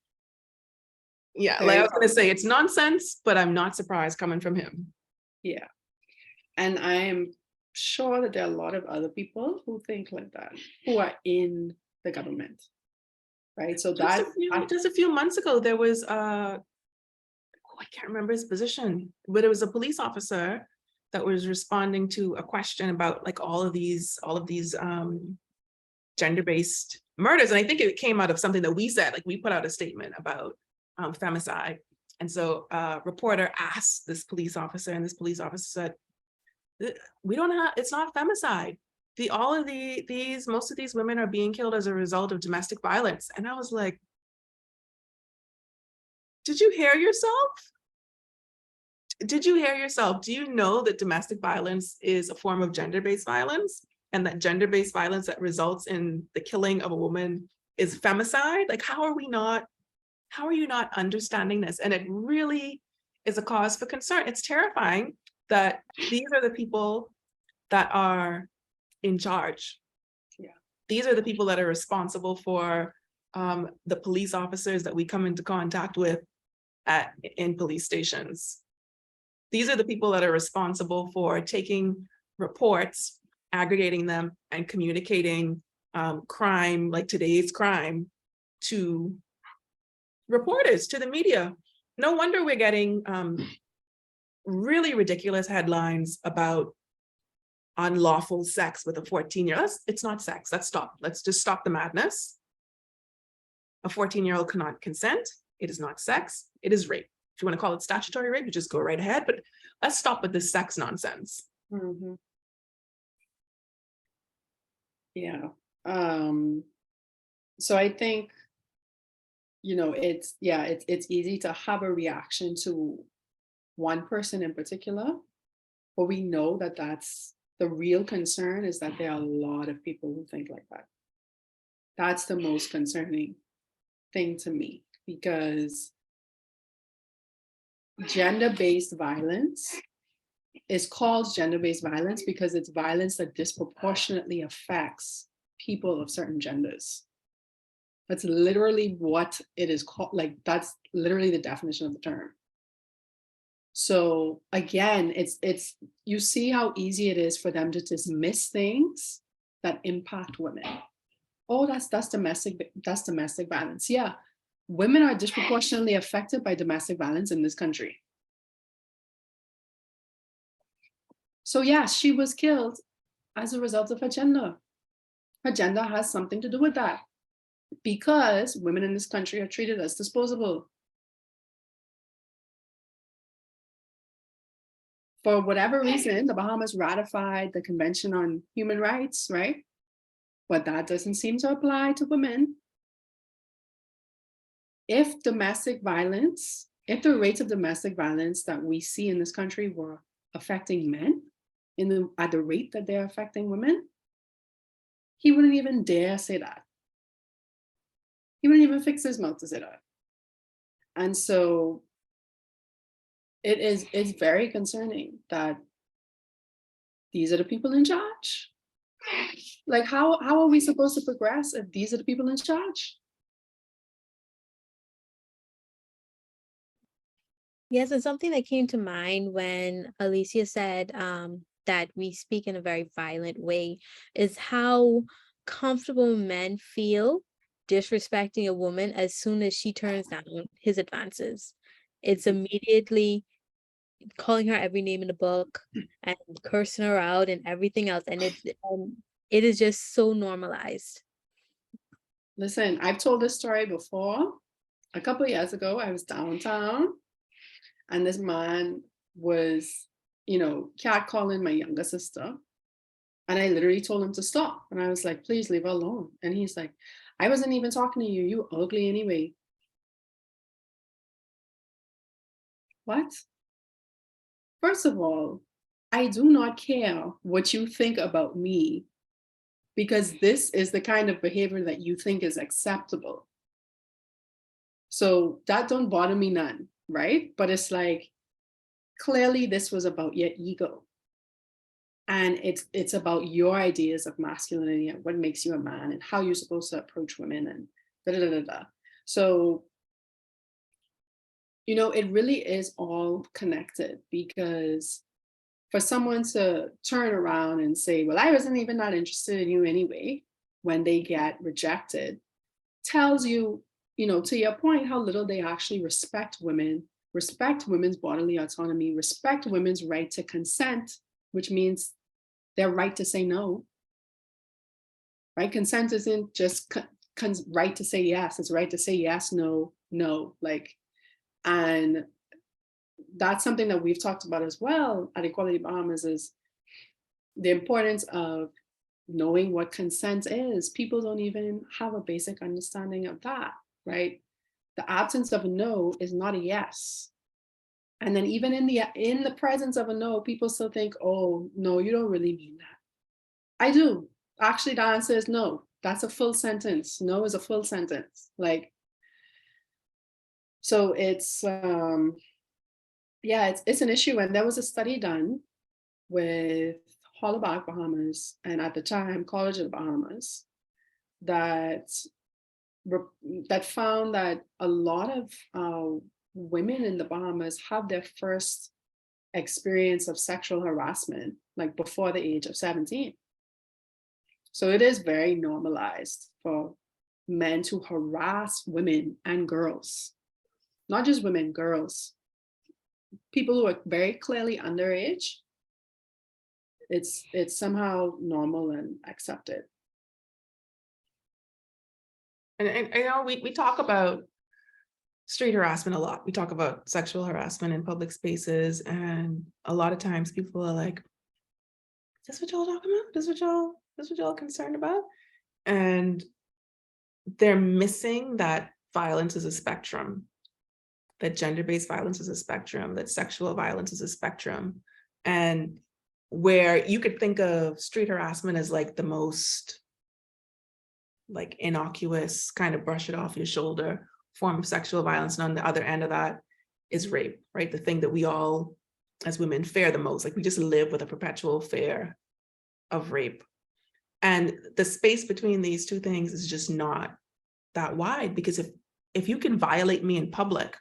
S1: Yeah,
S3: Very
S1: like I was gonna say, it's nonsense, but I'm not surprised coming from him.
S3: Yeah. And I am sure that there are a lot of other people who think like that, who are in the government. Right. So
S1: Just a few months ago, there was I can't remember his position, but it was a police officer that was responding to a question about like all of these gender-based murders. And I think it came out of something that we said, like we put out a statement about femicide. And so a reporter asked this police officer, and this police officer said, it's not femicide. Most of these women are being killed as a result of domestic violence. And I was like, did you hear yourself? Did you hear yourself? Do you know that domestic violence is a form of gender-based violence, and that gender-based violence that results in the killing of a woman is femicide? Like, how are you not understanding this? And it really is a cause for concern. It's terrifying that these are the people that are in charge.
S3: Yeah.
S1: These are the people that are responsible for the police officers that we come into contact with in police stations. These are the people that are responsible for taking reports, aggregating them, and communicating crime, like today's crime, to reporters, to the media. No wonder we're getting really ridiculous headlines about unlawful sex with a 14-year-old. It's not sex. Let's just stop the madness. A 14-year-old cannot consent. It is not sex. It is rape. If you want to call it statutory rape, you just go right ahead. But let's stop with this sex nonsense.
S3: Mm-hmm. Yeah. So I think, it's easy to have a reaction to one person in particular, but we know that that's the real concern, is that there are a lot of people who think like that. That's the most concerning thing to me, because gender-based violence is called gender-based violence because it's violence that disproportionately affects people of certain genders. That's literally what it is called. Like, that's literally the definition of the term. So again, it's you see how easy it is for them to dismiss things that impact women. Oh, that's domestic violence. Yeah. Women are disproportionately affected by domestic violence in this country. So yeah, she was killed as a result of her gender. Her gender has something to do with that, because women in this country are treated as disposable. For whatever reason, the Bahamas ratified the Convention on Human Rights, right? But that doesn't seem to apply to women. If the rates of domestic violence that we see in this country were affecting men at the rate that they're affecting women, he wouldn't even dare say that. He wouldn't even fix his mouth to say that. And so it's very concerning that these are the people in charge. Like, how are we supposed to progress if these are the people in charge?
S2: Yes, and something that came to mind when Alicia said that we speak in a very violent way is how comfortable men feel disrespecting a woman as soon as she turns down his advances. It's immediately calling her every name in the book and cursing her out and everything else. And it is just so normalized.
S3: Listen, I've told this story before. A couple of years ago, I was downtown and this man was, catcalling my younger sister. And I literally told him to stop. And I was like, please leave her alone. And he's like, I wasn't even talking to you. You ugly anyway. What? First of all, I do not care what you think about me, because this is the kind of behavior that you think is acceptable. So that don't bother me none, right? But it's like, clearly this was about your ego. And it's about your ideas of masculinity and what makes you a man and how you're supposed to approach women and da da da da. So, it really is all connected, because for someone to turn around and say, well, I wasn't even not interested in you anyway, when they get rejected, tells you, to your point, how little they actually respect women, respect women's bodily autonomy, respect women's right to consent, which means their right to say no, right? Consent isn't just right to say yes, it's right to say yes, no, no, and that's something that we've talked about as well at Equality Bahamas, is the importance of knowing what consent is. People don't even have a basic understanding of that, right? The absence of a no is not a yes. And then even in the presence of a no, people still think, oh, no, you don't really mean that. I do. Actually, the answer is no. That's a full sentence. No is a full sentence. So it's, it's an issue. And there was a study done with Hollaback, Bahamas, and at the time, College of the Bahamas, that found that a lot of women in the Bahamas have their first experience of sexual harassment before the age of 17. So it is very normalized for men to harass women and girls, not just women, girls, people who are very clearly underage. It's somehow normal and accepted.
S1: And we talk about street harassment a lot. We talk about sexual harassment in public spaces, and a lot of times people are like, "Is this what y'all talking about? This what y'all concerned about?" And they're missing that violence is a spectrum, that gender-based violence is a spectrum, that sexual violence is a spectrum, and where you could think of street harassment as the most innocuous, kind of brush it off your shoulder form of sexual violence. And on the other end of that is rape, right? The thing that we all as women fear the most. We just live with a perpetual fear of rape. And the space between these two things is just not that wide, because if you can violate me in public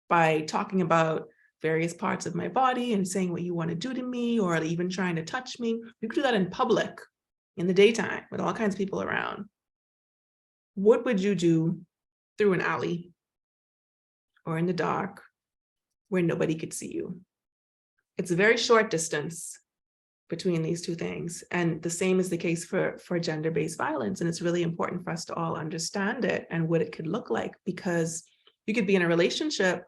S1: by talking about various parts of my body and saying what you want to do to me, or even trying to touch me, you could do that in public in the daytime with all kinds of people around. What would you do through an alley or in the dark where nobody could see you? It's a very short distance between these two things. And the same is the case for gender-based violence. And it's really important for us to all understand it and what it could look like, because you could be in a relationship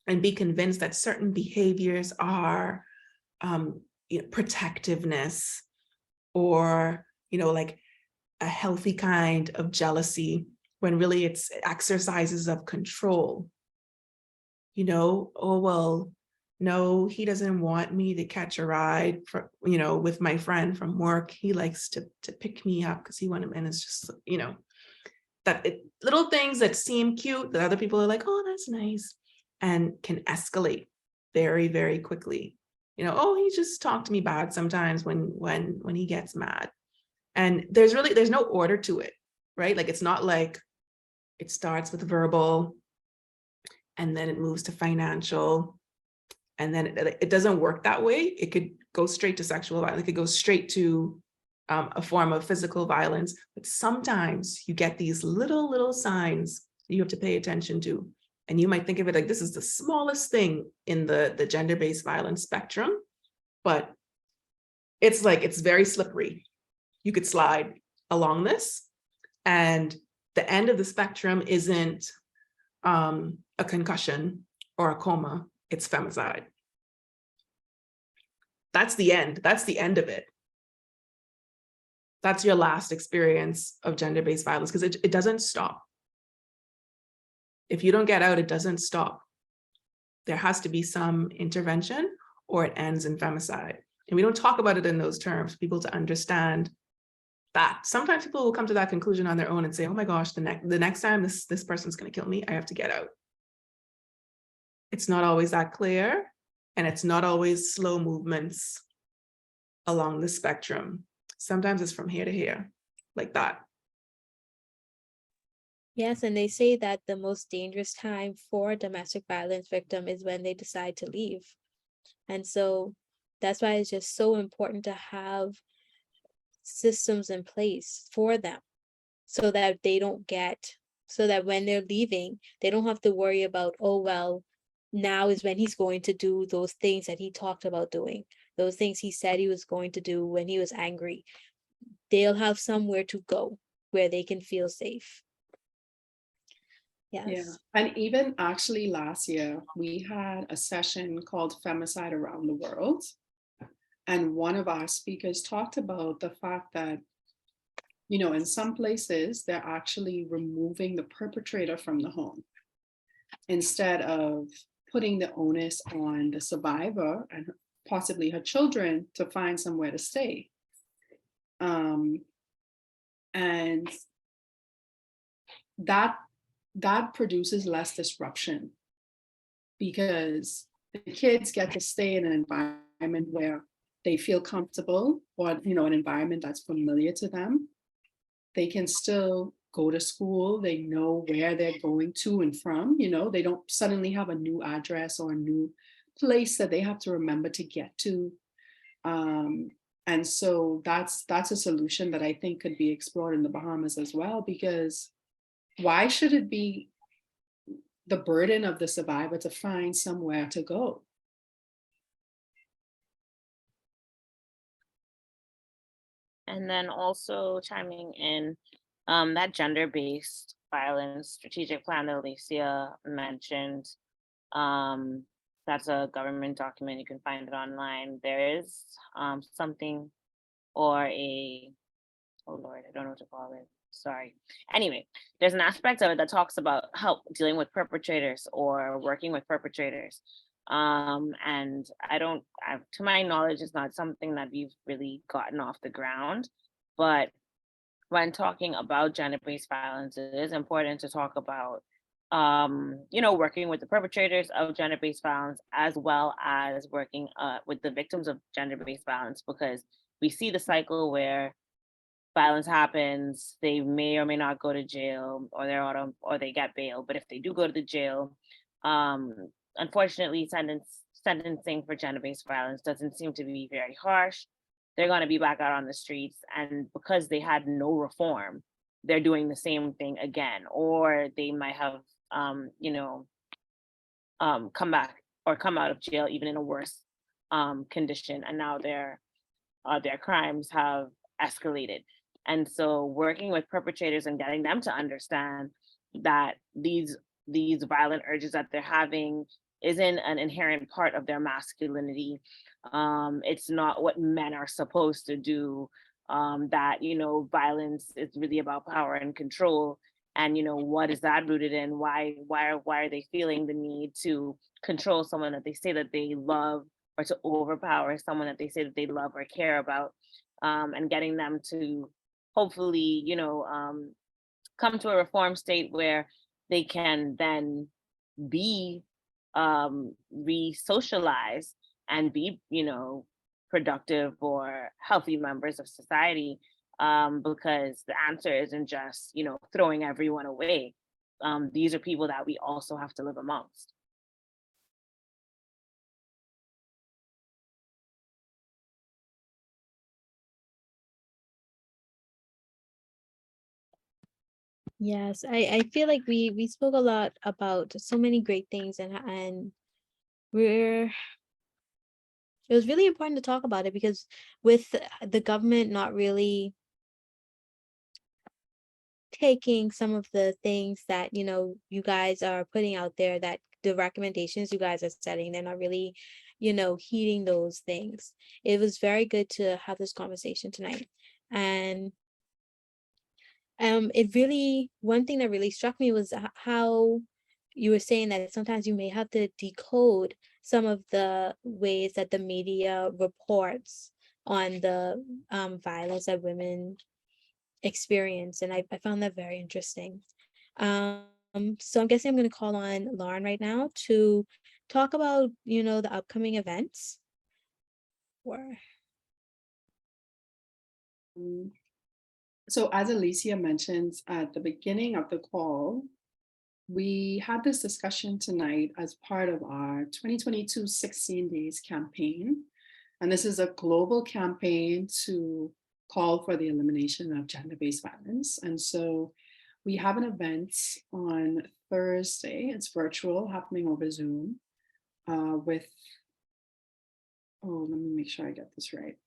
S1: and be convinced that certain behaviors are protectiveness, or a healthy kind of jealousy, when really it's exercises of control. Oh, well, No, he doesn't want me to catch a ride for, with my friend from work. He likes to pick me up because he wanted, and it's just, little things that seem cute that other people are like, oh, that's nice, and can escalate very, very quickly. Oh, he just talked to me bad sometimes when he gets mad. And there's no order to it, right? Like, it's not like it starts with verbal and then it moves to financial. And then it doesn't work that way. It could go straight to sexual violence. It could go straight to a form of physical violence. But sometimes you get these little signs you have to pay attention to. And you might think of it like this is the smallest thing in the gender-based violence spectrum, but it's very slippery. You could slide along this, and the end of the spectrum isn't a concussion or a coma, it's femicide. That's the end. That's the end of it. That's your last experience of gender-based violence, because it doesn't stop. If you don't get out, it doesn't stop. There has to be some intervention or it ends in femicide. And we don't talk about it in those terms, people to understand that. Sometimes people will come to that conclusion on their own and say, oh my gosh, the next time this person's going to kill me, I have to get out. It's not always that clear, and it's not always slow movements along the spectrum. Sometimes it's from here to here, like that.
S2: Yes, and they say that the most dangerous time for a domestic violence victim is when they decide to leave. And so that's why it's just so important to have systems in place for them so that so that when they're leaving, they don't have to worry about, oh, well, now is when he's going to do those things that he talked about doing, those things he said he was going to do when he was angry. They'll have somewhere to go where they can feel safe. Yes.
S3: Yeah, and even actually last year, we had a session called Femicide Around the World. And one of our speakers talked about the fact that, in some places, they're actually removing the perpetrator from the home instead of putting the onus on the survivor and possibly her children to find somewhere to stay. And that produces less disruption because the kids get to stay in an environment where they feel comfortable, or an environment that's familiar to them. They can still go to school. They know where they're going to and from. They don't suddenly have a new address or a new place that they have to remember to get to. And so that's a solution that I think could be explored in the Bahamas as well, because why should it be the burden of the survivor to find somewhere to go?
S4: And then also chiming in, that gender-based violence strategic plan that Alicia mentioned, that's a government document. You can find it online. There is something or oh Lord, I don't know what to call it. Sorry. Anyway, there's an aspect of it that talks about help dealing with perpetrators or working with perpetrators. And to my knowledge, it's not something that we've really gotten off the ground. But when talking about gender-based violence, it is important to talk about, working with the perpetrators of gender-based violence, as well as working with the victims of gender-based violence, because we see the cycle where violence happens, they may or may not go to jail, or they get bail. But if they do go to the jail, unfortunately, sentencing for gender-based violence doesn't seem to be very harsh. They're going to be back out on the streets, and because they had no reform, they're doing the same thing again, or they might have, come back or come out of jail even in a worse condition, and now their crimes have escalated. And so working with perpetrators and getting them to understand that these violent urges that they're having isn't an inherent part of their masculinity. It's not what men are supposed to do. That, violence is really about power and control. And, what is that rooted in? Why are they feeling the need to control someone that they say that they love, or to overpower someone that they say that they love or care about, and getting them to hopefully, come to a reform state where they can then be re-socialized and be, productive or healthy members of society, because the answer isn't just, throwing everyone away. These are people that we also have to live amongst.
S2: Yes, I feel like we spoke a lot about so many great things, and we're it was really important to talk about it, because with the government not really taking some of the things that you guys are putting out there, that the recommendations you guys are setting, they're not really heeding those things. It was very good to have this conversation tonight. And it really, one thing that really struck me was how you were saying that sometimes you may have to decode some of the ways that the media reports on the violence that women experience. And I found that very interesting. So I'm guessing I'm going to call on Lauren right now to talk about, the upcoming events. Or
S3: So as Alicia mentioned at the beginning of the call, we had this discussion tonight as part of our 2022 16 Days campaign. And this is a global campaign to call for the elimination of gender-based violence. And so we have an event on Thursday. It's virtual, happening over Zoom, with, oh, let me make sure I get this right.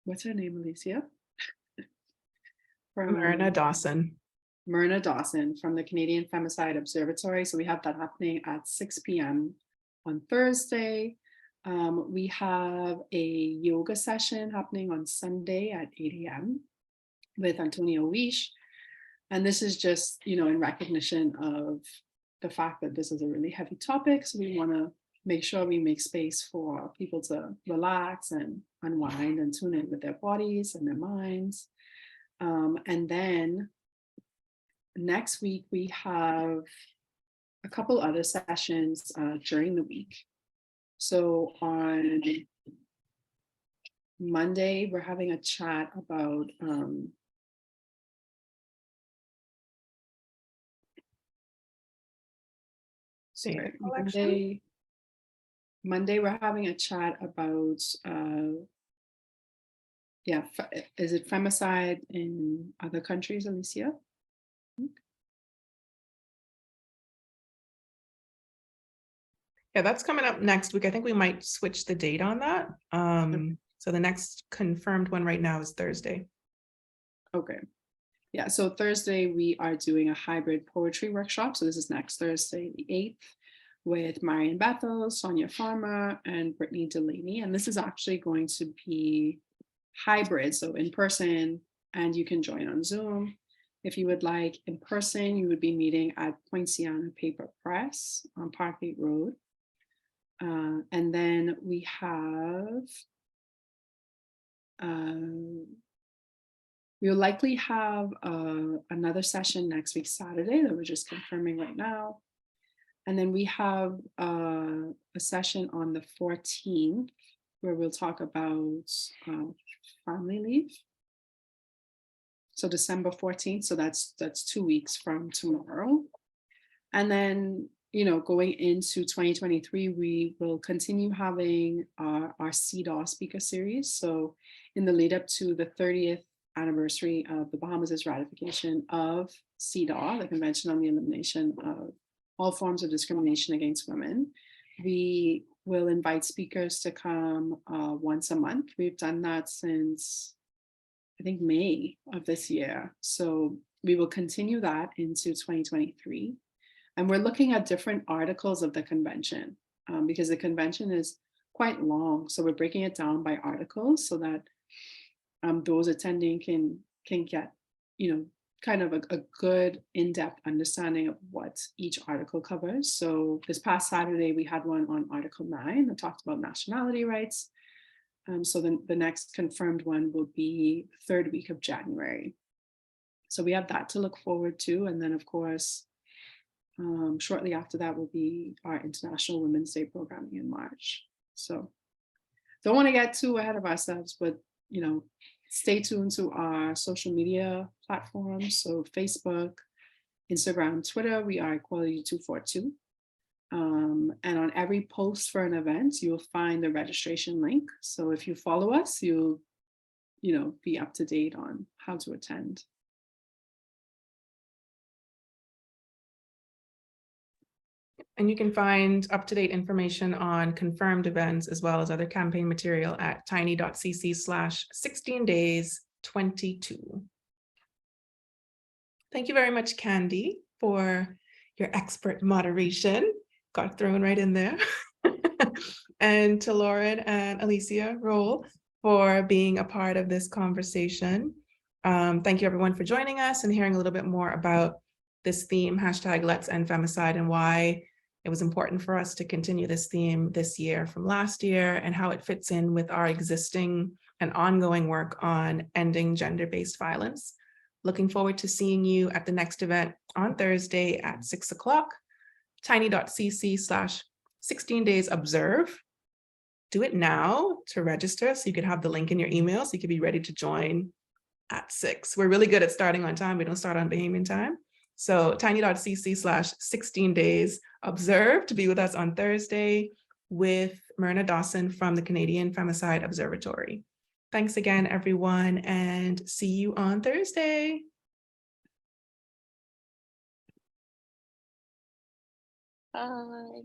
S3: What's her name, Alicia?
S1: Myrna Dawson.
S3: Myrna Dawson from the Canadian Femicide Observatory. So we have that happening at 6 p.m. on Thursday. We have a yoga session happening on Sunday at 8 a.m. with Antonio Weish. And this is just, in recognition of the fact that this is a really heavy topic. So we want to make sure we make space for people to relax and unwind and tune in with their bodies and their minds. And then next week, we have a couple other sessions during the week. So on Monday, we're having a chat about Monday, we're having a chat about is it femicide in other countries, Alicia?
S1: Yeah, that's coming up next week. I think we might switch the date on that. So the next confirmed one right now is Thursday.
S3: Okay. Yeah, so Thursday we are doing a hybrid poetry workshop. So this is next Thursday, the 8th, with Marian Bethel, Sonia Farmer, and Brittany Delaney. And this is actually going to be hybrid, so in person, and you can join on Zoom. If you would like in person, you would be meeting at Poinciana Paper Press on Parkgate Road. And then we have, we'll likely have another session next week, Saturday, that we're just confirming right now. And then we have a session on the 14th, where we'll talk about family leave. So December 14th, so that's 2 weeks from tomorrow. And then, going into 2023, we will continue having our CEDAW speaker series. So in the lead up to the 30th anniversary of the Bahamas' ratification of CEDAW, the Convention on the Elimination of All Forms of Discrimination Against Women, we will invite speakers to come once a month. We've done that since, I think, May of this year. So we will continue that into 2023. And we're looking at different articles of the convention because the convention is quite long. So we're breaking it down by articles so that those attending can get, kind of a good in-depth understanding of what each article covers. So this past Saturday, we had one on Article 9 that talked about nationality rights. So then the next confirmed one will be third week of January. So we have that to look forward to. And then of course, shortly after that will be our International Women's Day programming in March. So don't want to get too ahead of ourselves, but you know, stay tuned to our social media platforms. So Facebook, Instagram, Twitter, we are Equality 242. And on every post for an event, you'll find the registration link. So if you follow us, you'll, be up to date on how to attend.
S1: And you can find up-to-date information on confirmed events as well as other campaign material at tiny.cc/16days22. Thank you very much, Candy, for your expert moderation. Got thrown right in there. And to Lauren and Allicia Rolle for being a part of this conversation. Thank you everyone for joining us and hearing a little bit more about this theme, #Let's End Femicide, and why it was important for us to continue this theme this year from last year and how it fits in with our existing and ongoing work on ending gender-based violence. Looking forward to seeing you at the next event on Thursday at 6 o'clock, tiny.cc/16daysobserve. Do it now to register so you could have the link in your email so you could be ready to join at 6. We're really good at starting on time. We don't start on Bahamian time. So tiny.cc/16daysobserve to be with us on Thursday with Myrna Dawson from the Canadian Femicide Observatory. Thanks again, everyone, and see you on Thursday.
S4: Bye.